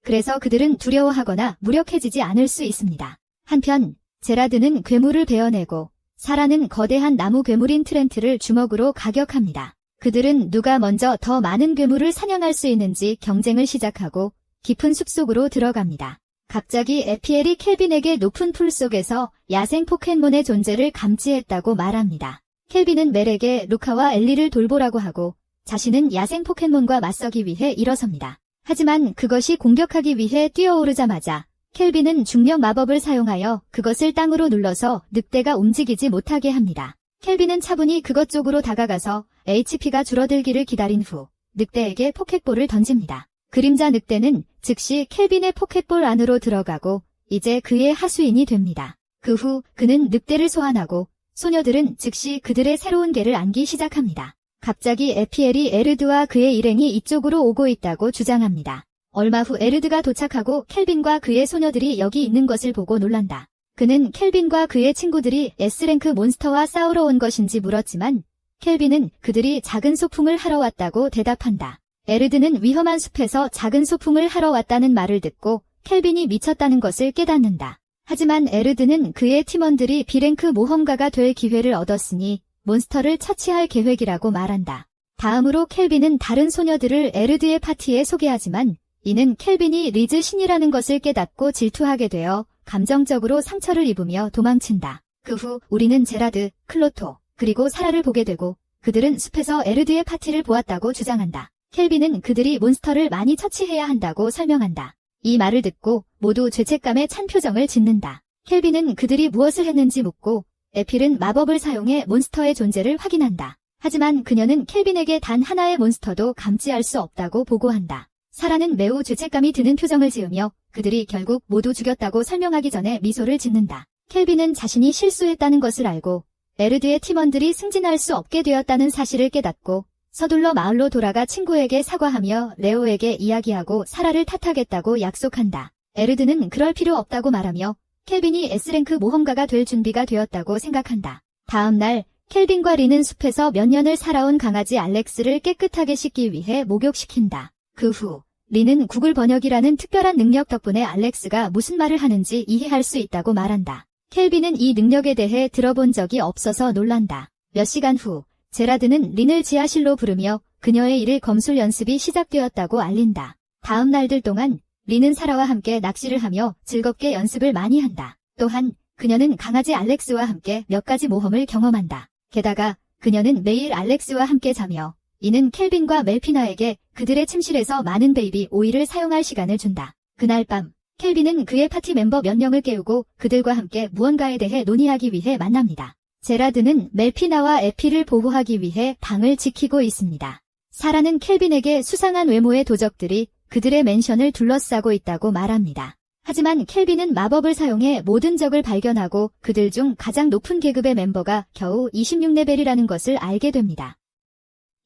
그래서 그들은 두려워하거나 무력해지지 않을 수 있습니다. 한편 제라드는 괴물을 베어내고 사라는 거대한 나무 괴물인 트렌트를 주먹으로 가격합니다. 그들은 누가 먼저 더 많은 괴물을 사냥할 수 있는지 경쟁을 시작하고 깊은 숲속으로 들어갑니다. 갑자기 에피엘이 켈빈에게 높은 풀 속에서 야생 포켓몬의 존재를 감지했다고 말합니다. 켈빈은 멜에게 루카와 엘리를 돌보라고 하고 자신은 야생 포켓몬과 맞서기 위해 일어섭니다. 하지만 그것이 공격하기 위해 뛰어오르자마자 켈빈은 중력 마법을 사용하여 그것을 땅으로 눌러서 늑대가 움직이지 못하게 합니다. 켈빈은 차분히 그것 쪽으로 다가가서 HP가 줄어들기를 기다린 후 늑대에게 포켓볼을 던집니다. 그림자 늑대는 즉시 켈빈의 포켓볼 안으로 들어가고 이제 그의 하수인이 됩니다. 그 후 그는 늑대를 소환하고 소녀들은 즉시 그들의 새로운 개를 안기 시작합니다. 갑자기 에피엘이 에르드와 그의 일행이 이쪽으로 오고 있다고 주장합니다. 얼마 후 에르드가 도착하고 켈빈과 그의 소녀들이 여기 있는 것을 보고 놀란다. 그는 켈빈과 그의 친구들이 S랭크 몬스터와 싸우러 온 것인지 물었지만 켈빈은 그들이 작은 소풍을 하러 왔다고 대답한다. 에르드는 위험한 숲에서 작은 소풍을 하러 왔다는 말을 듣고 켈빈이 미쳤다는 것을 깨닫는다. 하지만 에르드는 그의 팀원들이 B랭크 모험가가 될 기회를 얻었으니 몬스터를 처치할 계획이라고 말한다. 다음으로 켈빈은 다른 소녀들을 에르드의 파티에 소개하지만 이는 켈빈이 리즈 신이라는 것을 깨닫고 질투하게 되어 감정적으로 상처를 입으며 도망친다. 그 후 우리는 제라드, 클로토, 그리고 사라를 보게 되고 그들은 숲에서 에르드의 파티를 보았다고 주장한다. 켈빈은 그들이 몬스터를 많이 처치해야 한다고 설명한다. 이 말을 듣고 모두 죄책감에 찬 표정을 짓는다. 켈빈은 그들이 무엇을 했는지 묻고 에필은 마법을 사용해 몬스터의 존재를 확인한다. 하지만 그녀는 켈빈에게 단 하나의 몬스터도 감지할 수 없다고 보고한다. 사라는 매우 죄책감이 드는 표정을 지으며 그들이 결국 모두 죽였다고 설명하기 전에 미소를 짓는다. 켈빈은 자신이 실수했다는 것을 알고 에르드의 팀원들이 승진할 수 없게 되었다는 사실을 깨닫고 서둘러 마을로 돌아가 친구에게 사과하며 레오에게 이야기하고 사라를 탓하겠다고 약속한다. 에르드는 그럴 필요 없다고 말하며 켈빈이 S랭크 모험가가 될 준비가 되었다고 생각한다. 다음 날 켈빈과 리는 숲에서 몇 년을 살아온 강아지 알렉스를 깨끗하게 씻기 위해 목욕시킨다. 그 후 리는 구글 번역이라는 특별한 능력 덕분에 알렉스가 무슨 말을 하는지 이해할 수 있다고 말한다. 켈빈은 이 능력에 대해 들어본 적이 없어서 놀란다. 몇 시간 후 제라드는 린을 지하실로 부르며 그녀의 일일 검술 연습이 시작되었다고 알린다. 다음 날들 동안 린은 사라와 함께 낚시를 하며 즐겁게 연습을 많이 한다. 또한 그녀는 강아지 알렉스와 함께 몇 가지 모험을 경험한다. 게다가 그녀는 매일 알렉스와 함께 자며 이는 켈빈과 멜피나에게 그들의 침실에서 많은 베이비 오일을 사용할 시간을 준다. 그날 밤 켈빈은 그의 파티 멤버 몇 명을 깨우고 그들과 함께 무언가에 대해 논의하기 위해 만납니다. 제라드는 멜피나와 에피를 보호하기 위해 방을 지키고 있습니다. 사라는 켈빈에게 수상한 외모의 도적들이 그들의 맨션을 둘러싸고 있다고 말합니다. 하지만 켈빈은 마법을 사용해 모든 적을 발견하고 그들 중 가장 높은 계급의 멤버가 겨우 26레벨이라는 것을 알게 됩니다.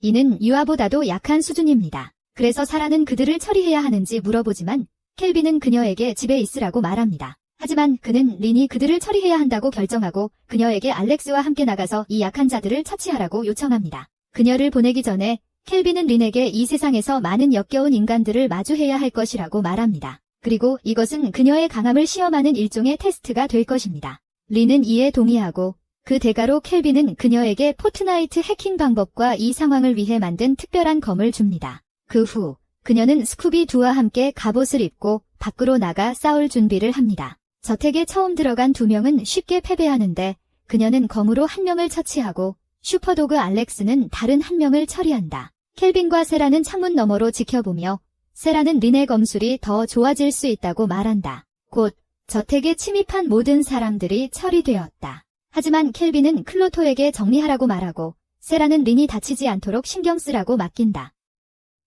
이는 유아보다도 약한 수준입니다. 그래서 사라는 그들을 처리해야 하는지 물어보지만 켈빈은 그녀에게 집에 있으라고 말합니다. 하지만 그는 린이 그들을 처리해야 한다고 결정하고 그녀에게 알렉스와 함께 나가서 이 약한 자들을 처치하라고 요청합니다. 그녀를 보내기 전에 켈빈은 린에게 이 세상에서 많은 역겨운 인간들을 마주해야 할 것이라고 말합니다. 그리고 이것은 그녀의 강함을 시험하는 일종의 테스트가 될 것입니다. 린은 이에 동의하고 그 대가로 켈빈은 그녀에게 포트나이트 해킹 방법과 이 상황을 위해 만든 특별한 검을 줍니다. 그 후 그녀는 스쿠비2와 함께 갑옷을 입고 밖으로 나가 싸울 준비를 합니다. 저택에 처음 들어간 두 명은 쉽게 패배하는데 그녀는 검으로 한 명을 처치하고 슈퍼도그 알렉스는 다른 한 명을 처리한다. 켈빈과 세라는 창문 너머로 지켜보며 세라는 린의 검술이 더 좋아질 수 있다고 말한다. 곧 저택에 침입한 모든 사람들이 처리되었다. 하지만 켈빈은 클로토에게 정리하라고 말하고 세라는 린이 다치지 않도록 신경 쓰라고 맡긴다.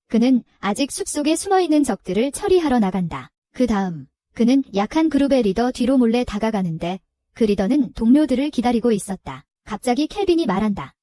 그는 아직 숲속에 숨어있는 적들을 처리하러 나간다. 그 다음 그는 약한 그룹의 리더 뒤로 몰래 다가가는데 그 리더는 동료들을 기다리고 있었다. 갑자기 켈빈이 말한다.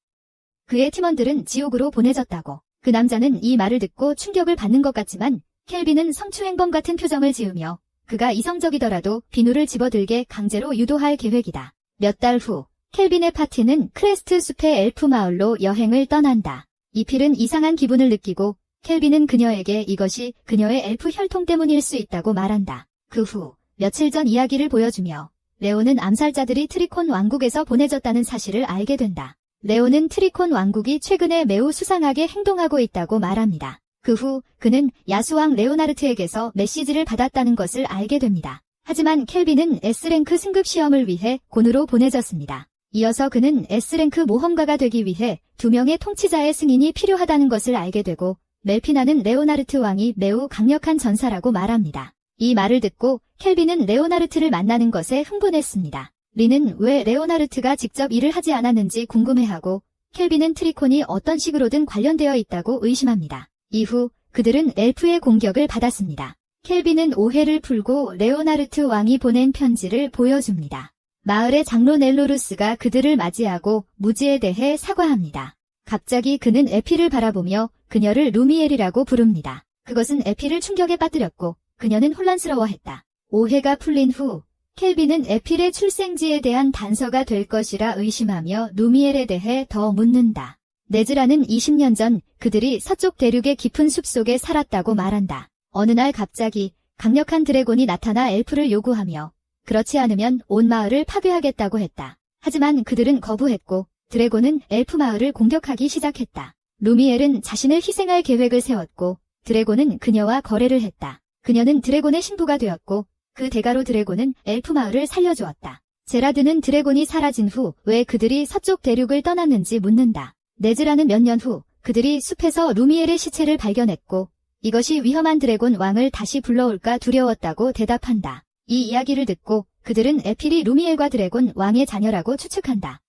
그의 팀원들은 지옥으로 보내졌다고. 그 남자는 이 말을 듣고 충격을 받는 것 같지만 켈빈은 성추행범 같은 표정을 지으며 그가 이성적이더라도 비누를 집어들게 강제로 유도할 계획이다. 몇 달 후 켈빈의 파티는 크레스트 숲의 엘프 마을로 여행을 떠난다. 이필은 이상한 기분을 느끼고 켈빈은 그녀에게 이것이 그녀의 엘프 혈통 때문일 수 있다고 말한다. 그 후 며칠 전 이야기를 보여주며 레오는 암살자들이 트리콘 왕국에서 보내졌다는 사실을 알게 된다. 레오는 트리콘 왕국이 최근에 매우 수상하게 행동하고 있다고 말합니다. 그 후 그는 야수왕 레오나르트에게서 메시지를 받았다는 것을 알게 됩니다. 하지만 켈빈은 S랭크 승급 시험을 위해 곤으로 보내졌습니다. 이어서 그는 S랭크 모험가가 되기 위해 2명의 통치자의 승인이 필요하다는 것을 알게 되고 멜피나는 레오나르트 왕이 매우 강력한 전사라고 말합니다. 이 말을 듣고 켈빈은 레오나르트를 만나는 것에 흥분했습니다. 린은 왜 레오나르트가 직접 일을 하지 않았는지 궁금해하고 켈빈은 트리콘이 어떤 식으로든 관련되어 있다고 의심합니다. 이후 그들은 엘프의 공격을 받았습니다. 켈빈은 오해를 풀고 레오나르트 왕이 보낸 편지를 보여줍니다. 마을의 장로 넬로루스가 그들을 맞이하고 무지에 대해 사과합니다. 갑자기 그는 에피를 바라보며 그녀를 루미엘이라고 부릅니다. 그것은 에피를 충격에 빠뜨렸고 그녀는 혼란스러워했다. 오해가 풀린 후 켈빈은 에필의 출생지에 대한 단서가 될 것이라 의심하며 루미엘에 대해 더 묻는다. 네즈라는 20년 전 그들이 서쪽 대륙의 깊은 숲속에 살았다고 말한다. 어느 날 갑자기 강력한 드래곤이 나타나 엘프를 요구하며 그렇지 않으면 온 마을을 파괴하겠다고 했다. 하지만 그들은 거부했고 드래곤은 엘프 마을을 공격하기 시작했다. 루미엘은 자신을 희생할 계획을 세웠고 드래곤은 그녀와 거래를 했다. 그녀는 드래곤의 신부가 되었고 그 대가로 드래곤은 엘프 마을을 살려주었다. 제라드는 드래곤이 사라진 후 왜 그들이 서쪽 대륙을 떠났는지 묻는다. 네즈라는 몇 년 후 그들이 숲에서 루미엘의 시체를 발견했고 이것이 위험한 드래곤 왕을 다시 불러올까 두려웠다고 대답한다. 이 이야기를 듣고 그들은 에필이 루미엘과 드래곤 왕의 자녀라고 추측한다.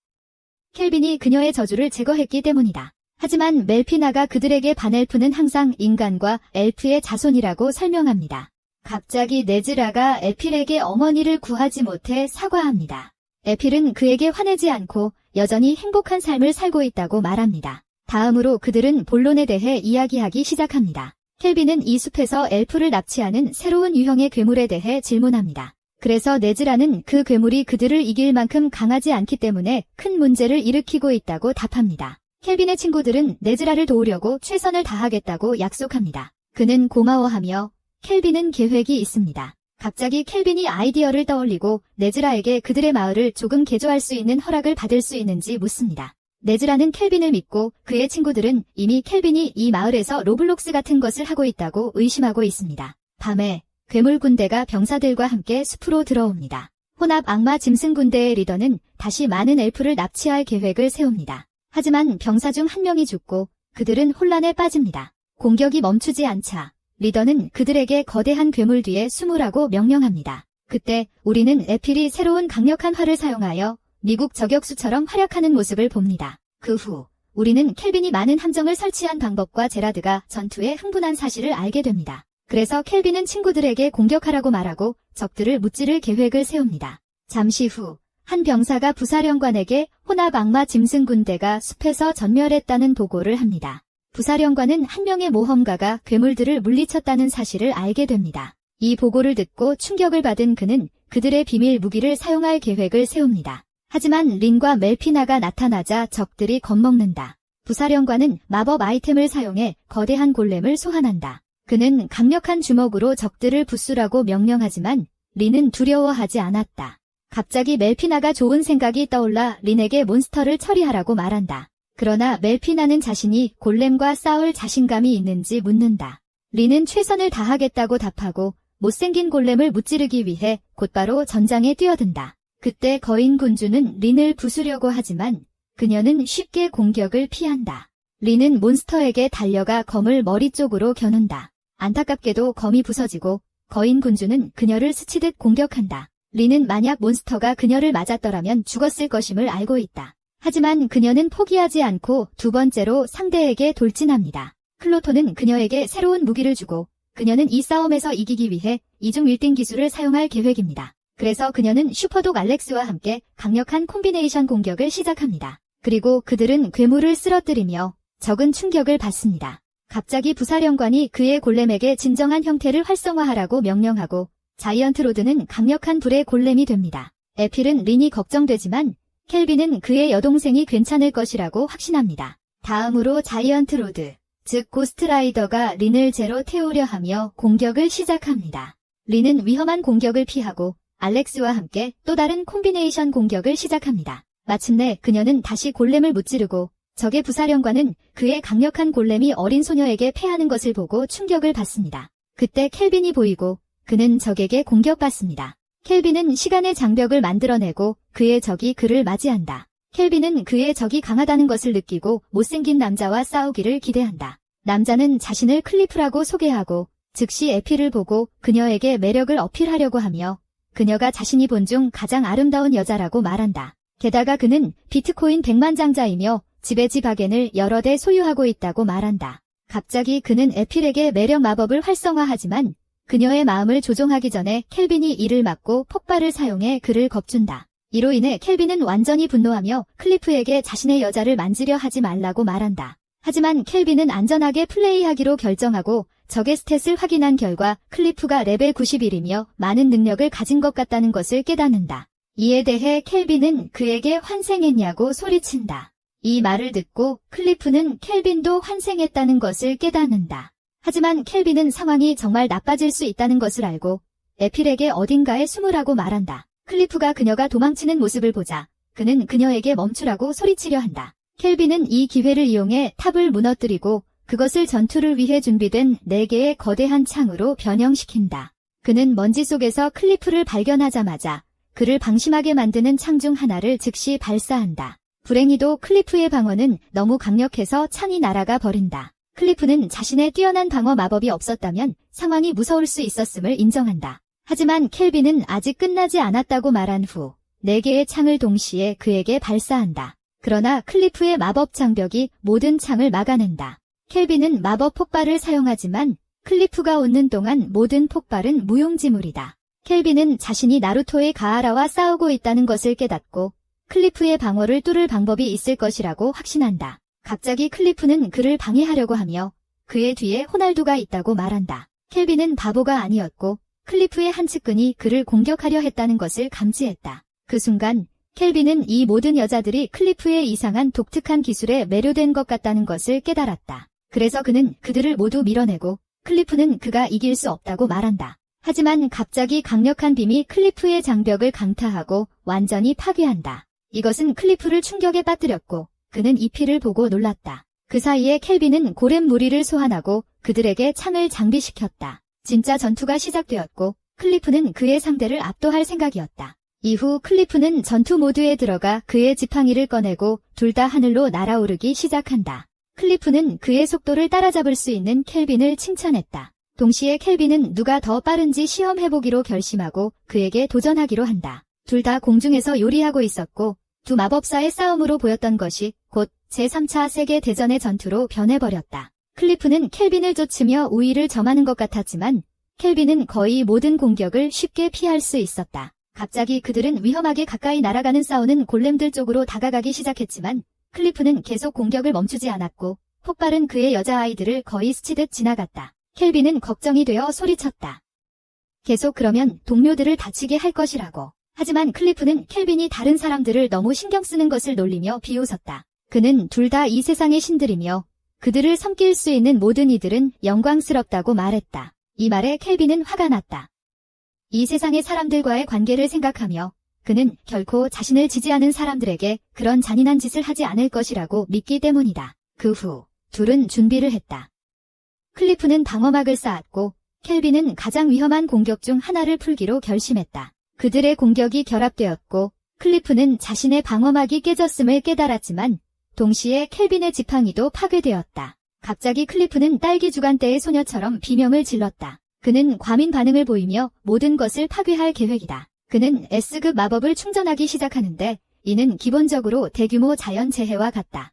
켈빈이 그녀의 저주를 제거했기 때문이다. 하지만 멜피나가 그들에게 반엘프는 항상 인간과 엘프의 자손이라고 설명합니다. 갑자기 네즈라가 에필에게 어머니를 구하지 못해 사과합니다. 에필은 그에게 화내지 않고 여전히 행복한 삶을 살고 있다고 말합니다. 다음으로 그들은 본론에 대해 이야기하기 시작합니다. 켈빈은 이 숲에서 엘프를 납치하는 새로운 유형의 괴물에 대해 질문합니다. 그래서 네즈라는 그 괴물이 그들을 이길 만큼 강하지 않기 때문에 큰 문제를 일으키고 있다고 답합니다. 켈빈의 친구들은 네즈라를 도우려고 최선을 다하겠다고 약속합니다. 그는 고마워하며 켈빈은 계획이 있습니다. 갑자기 켈빈이 아이디어를 떠올리고 네즈라에게 그들의 마을을 조금 개조할 수 있는 허락을 받을 수 있는지 묻습니다. 네즈라는 켈빈을 믿고 그의 친구들은 이미 켈빈이 이 마을에서 로블록스 같은 것을 하고 있다고 의심하고 있습니다. 밤에 괴물 군대가 병사들과 함께 숲으로 들어옵니다. 혼합 악마 짐승 군대의 리더는 다시 많은 엘프를 납치할 계획을 세웁니다. 하지만 병사 중 한 명이 죽고 그들은 혼란에 빠집니다. 공격이 멈추지 않자 리더는 그들에게 거대한 괴물 뒤에 숨으라고 명령합니다. 그때 우리는 에필이 새로운 강력한 활을 사용하여 미국 저격수처럼 활약하는 모습을 봅니다. 그 후 우리는 켈빈이 많은 함정을 설치한 방법과 제라드가 전투에 흥분한 사실을 알게 됩니다. 그래서 켈빈은 친구들에게 공격하라고 말하고 적들을 무찌를 계획을 세웁니다. 잠시 후 한 병사가 부사령관에게 혼합 악마 짐승 군대가 숲에서 전멸했다는 보고를 합니다. 부사령관은 한 명의 모험가가 괴물들을 물리쳤다는 사실을 알게 됩니다. 이 보고를 듣고 충격을 받은 그는 그들의 비밀 무기를 사용할 계획을 세웁니다. 하지만 린과 멜피나가 나타나자 적들이 겁먹는다. 부사령관은 마법 아이템을 사용해 거대한 골렘을 소환한다. 그는 강력한 주먹으로 적들을 부수라고 명령하지만 린은 두려워하지 않았다. 갑자기 멜피나가 좋은 생각이 떠올라 린에게 몬스터를 처리하라고 말한다. 그러나 멜피나는 자신이 골렘과 싸울 자신감이 있는지 묻는다. 린은 최선을 다하겠다고 답하고 못생긴 골렘을 무찌르기 위해 곧바로 전장에 뛰어든다. 그때 거인 군주는 린을 부수려고 하지만 그녀는 쉽게 공격을 피한다. 린은 몬스터에게 달려가 검을 머리 쪽으로 겨눈다. 안타깝게도 검이 부서지고 거인 군주는 그녀를 스치듯 공격한다. 린은 만약 몬스터가 그녀를 맞았더라면 죽었을 것임을 알고 있다. 하지만 그녀는 포기하지 않고 두 번째로 상대에게 돌진합니다. 클로토는 그녀에게 새로운 무기를 주고 그녀는 이 싸움에서 이기기 위해 2중 1등 기술을 사용할 계획입니다. 그래서 그녀는 슈퍼독 알렉스와 함께 강력한 콤비네이션 공격을 시작합니다. 그리고 그들은 괴물을 쓰러뜨리며 적은 충격을 받습니다. 갑자기 부사령관이 그의 골렘에게 진정한 형태를 활성화하라고 명령하고 자이언트 로드는 강력한 불의 골렘이 됩니다. 에필은 린이 걱정되지만 켈빈은 그의 여동생이 괜찮을 것이라고 확신합니다. 다음으로 자이언트 로드, 즉 고스트라이더가 린을 재로 태우려 하며 공격을 시작합니다. 린은 위험한 공격을 피하고 알렉스와 함께 또 다른 콤비네이션 공격을 시작합니다. 마침내 그녀는 다시 골렘을 무찌르고 적의 부사령관은 그의 강력한 골렘이 어린 소녀에게 패하는 것을 보고 충격을 받습니다. 그때 켈빈이 보이고 그는 적에게 공격받습니다. 켈빈은 시간의 장벽을 만들어내고 그의 적이 그를 맞이한다. 켈빈은 그의 적이 강하다는 것을 느끼고 못생긴 남자와 싸우기를 기대한다. 남자는 자신을 클리프라고 소개하고 즉시 에피를 보고 그녀에게 매력을 어필하려고 하며 그녀가 자신이 본 중 가장 아름다운 여자라고 말한다. 게다가 그는 비트코인 100만장자이며 집의 지바겐을 여러 대 소유하고 있다고 말한다. 갑자기 그는 에필에게 매력 마법을 활성화하지만 그녀의 마음을 조종하기 전에 켈빈이 이를 막고 폭발을 사용해 그를 겁준다. 이로 인해 켈빈은 완전히 분노하며 클리프에게 자신의 여자를 만지려 하지 말라고 말한다. 하지만 켈빈은 안전하게 플레이하기로 결정하고 적의 스탯을 확인한 결과 클리프가 레벨 91이며 많은 능력을 가진 것 같다는 것을 깨닫는다. 이에 대해 켈빈은 그에게 환생했냐고 소리친다. 이 말을 듣고 클리프는 켈빈도 환생했다는 것을 깨닫는다. 하지만 켈빈은 상황이 정말 나빠질 수 있다는 것을 알고 에필에게 어딘가에 숨으라고 말한다. 클리프가 그녀가 도망치는 모습을 보자 그는 그녀에게 멈추라고 소리치려 한다. 켈빈은 이 기회를 이용해 탑을 무너뜨리고 그것을 전투를 위해 준비된 4개의 거대한 창으로 변형시킨다. 그는 먼지 속에서 클리프를 발견하자마자 그를 방심하게 만드는 창 중 하나를 즉시 발사한다. 불행히도 클리프의 방어는 너무 강력해서 창이 날아가 버린다. 클리프는 자신의 뛰어난 방어 마법이 없었다면 상황이 무서울 수 있었음을 인정한다. 하지만 켈빈은 아직 끝나지 않았다고 말한 후 4개의 창을 동시에 그에게 발사한다. 그러나 클리프의 마법 장벽이 모든 창을 막아낸다. 켈빈은 마법 폭발을 사용하지만 클리프가 웃는 동안 모든 폭발은 무용지물이다. 켈빈은 자신이 나루토의 가하라와 싸우고 있다는 것을 깨닫고 클리프의 방어를 뚫을 방법이 있을 것이라고 확신한다. 갑자기 클리프는 그를 방해하려고 하며 그의 뒤에 호날두가 있다고 말한다. 켈빈은 바보가 아니었고 클리프의 한 측근이 그를 공격하려 했다는 것을 감지했다. 그 순간 켈빈은 이 모든 여자들이 클리프의 이상한 독특한 기술에 매료된 것 같다는 것을 깨달았다. 그래서 그는 그들을 모두 밀어내고 클리프는 그가 이길 수 없다고 말한다. 하지만 갑자기 강력한 빔이 클리프의 장벽을 강타하고 완전히 파괴한다. 이것은 클리프를 충격에 빠뜨렸고 그는 이 피를 보고 놀랐다. 그 사이에 켈빈은 고렘 무리를 소환하고 그들에게 창을 장비시켰다. 진짜 전투가 시작되었고 클리프는 그의 상대를 압도할 생각이었다. 이후 클리프는 전투 모드에 들어가 그의 지팡이를 꺼내고 둘 다 하늘로 날아오르기 시작한다. 클리프는 그의 속도를 따라잡을 수 있는 켈빈을 칭찬했다. 동시에 켈빈은 누가 더 빠른지 시험해보기로 결심하고 그에게 도전하기로 한다. 둘 다 공중에서 요리하고 있었고 두 마법사의 싸움으로 보였던 것이 곧 제3차 세계대전의 전투로 변해버렸다. 클리프는 켈빈을 쫓으며 우위를 점하는 것 같았지만 켈빈은 거의 모든 공격을 쉽게 피할 수 있었다. 갑자기 그들은 위험하게 가까이 날아가는 싸우는 골렘들 쪽으로 다가가기 시작했지만 클리프는 계속 공격을 멈추지 않았고 폭발은 그의 여자아이들을 거의 스치듯 지나갔다. 켈빈은 걱정이 되어 소리쳤다. 계속 그러면 동료들을 다치게 할 것이라고. 하지만 클리프는 켈빈이 다른 사람들을 너무 신경 쓰는 것을 놀리며 비웃었다. 그는 둘 다 이 세상의 신들이며 그들을 섬길 수 있는 모든 이들은 영광스럽다고 말했다. 이 말에 켈빈은 화가 났다. 이 세상의 사람들과의 관계를 생각하며 그는 결코 자신을 지지하는 사람들에게 그런 잔인한 짓을 하지 않을 것이라고 믿기 때문이다. 그 후 둘은 준비를 했다. 클리프는 방어막을 쌓았고 켈빈은 가장 위험한 공격 중 하나를 풀기로 결심했다. 그들의 공격이 결합되었고 클리프는 자신의 방어막이 깨졌음을 깨달았지만 동시에 켈빈의 지팡이도 파괴되었다. 갑자기 클리프는 딸기 주간때의 소녀처럼 비명을 질렀다. 그는 과민 반응을 보이며 모든 것을 파괴할 계획이다. 그는 S급 마법을 충전하기 시작하는데 이는 기본적으로 대규모 자연재해와 같다.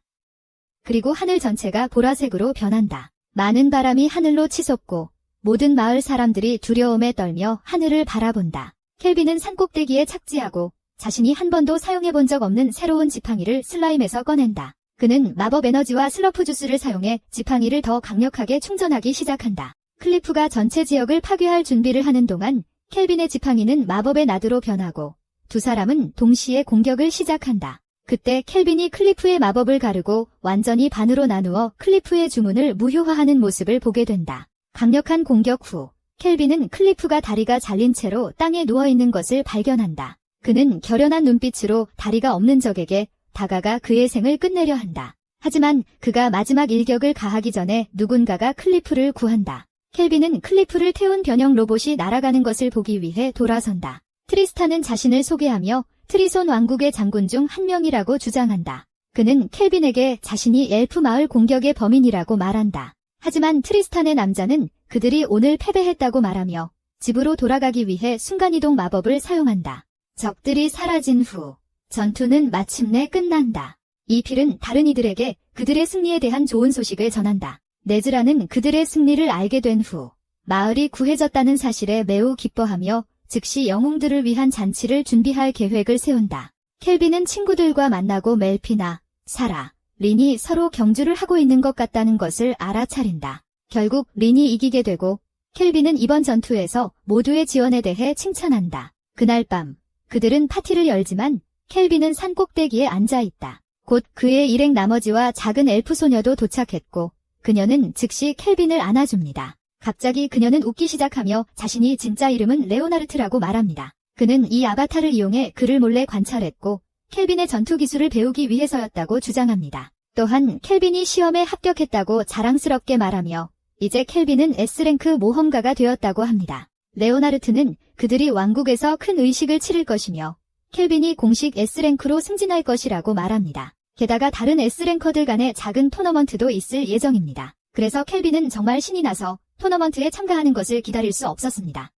그리고 하늘 전체가 보라색으로 변한다. 많은 바람이 하늘로 치솟고 모든 마을 사람들이 두려움에 떨며 하늘을 바라본다. 켈빈은 산꼭대기에 착지하고 자신이 한 번도 사용해본 적 없는 새로운 지팡이를 슬라임에서 꺼낸다. 그는 마법 에너지와 슬러프 주스를 사용해 지팡이를 더 강력하게 충전하기 시작한다. 클리프가 전체 지역을 파괴할 준비를 하는 동안 켈빈의 지팡이는 마법의 나드로 변하고 두 사람은 동시에 공격을 시작한다. 그때 켈빈이 클리프의 마법을 가르고 완전히 반으로 나누어 클리프의 주문을 무효화하는 모습을 보게 된다. 강력한 공격 후 켈빈은 클리프가 다리가 잘린 채로 땅에 누워있는 것을 발견한다. 그는 결연한 눈빛으로 다리가 없는 적에게 다가가 그의 생을 끝내려 한다. 하지만 그가 마지막 일격을 가하기 전에 누군가가 클리프를 구한다. 켈빈은 클리프를 태운 변형 로봇이 날아가는 것을 보기 위해 돌아선다. 트리스탄은 자신을 소개하며 트리손 왕국의 장군 중 한 명이라고 주장한다. 그는 켈빈에게 자신이 엘프 마을 공격의 범인이라고 말한다. 하지만 트리스탄의 남자는 그들이 오늘 패배했다고 말하며 집으로 돌아가기 위해 순간이동 마법을 사용한다. 적들이 사라진 후 전투는 마침내 끝난다. 이필은 다른 이들에게 그들의 승리에 대한 좋은 소식을 전한다. 네즈라는 그들의 승리를 알게 된 후 마을이 구해졌다는 사실에 매우 기뻐하며 즉시 영웅들을 위한 잔치를 준비할 계획을 세운다. 켈빈은 친구들과 만나고 멜피나, 사라, 린이 서로 경주를 하고 있는 것 같다는 것을 알아차린다. 결국 린이 이기게 되고 켈빈은 이번 전투에서 모두의 지원에 대해 칭찬한다. 그날 밤 그들은 파티를 열지만 켈빈은 산 꼭대기에 앉아있다. 곧 그의 일행 나머지와 작은 엘프 소녀도 도착했고 그녀는 즉시 켈빈을 안아줍니다. 갑자기 그녀는 웃기 시작하며 자신이 진짜 이름은 레오나르트라고 말합니다. 그는 이 아바타를 이용해 그를 몰래 관찰했고 켈빈의 전투 기술을 배우기 위해서였다고 주장합니다. 또한 켈빈이 시험에 합격했다고 자랑스럽게 말하며 이제 켈빈은 S랭크 모험가가 되었다고 합니다. 레오나르트는 그들이 왕국에서 큰 의식을 치를 것이며 켈빈이 공식 S랭크로 승진할 것이라고 말합니다. 게다가 다른 S랭커들 간의 작은 토너먼트도 있을 예정입니다. 그래서 켈빈은 정말 신이 나서 토너먼트에 참가하는 것을 기다릴 수 없었습니다.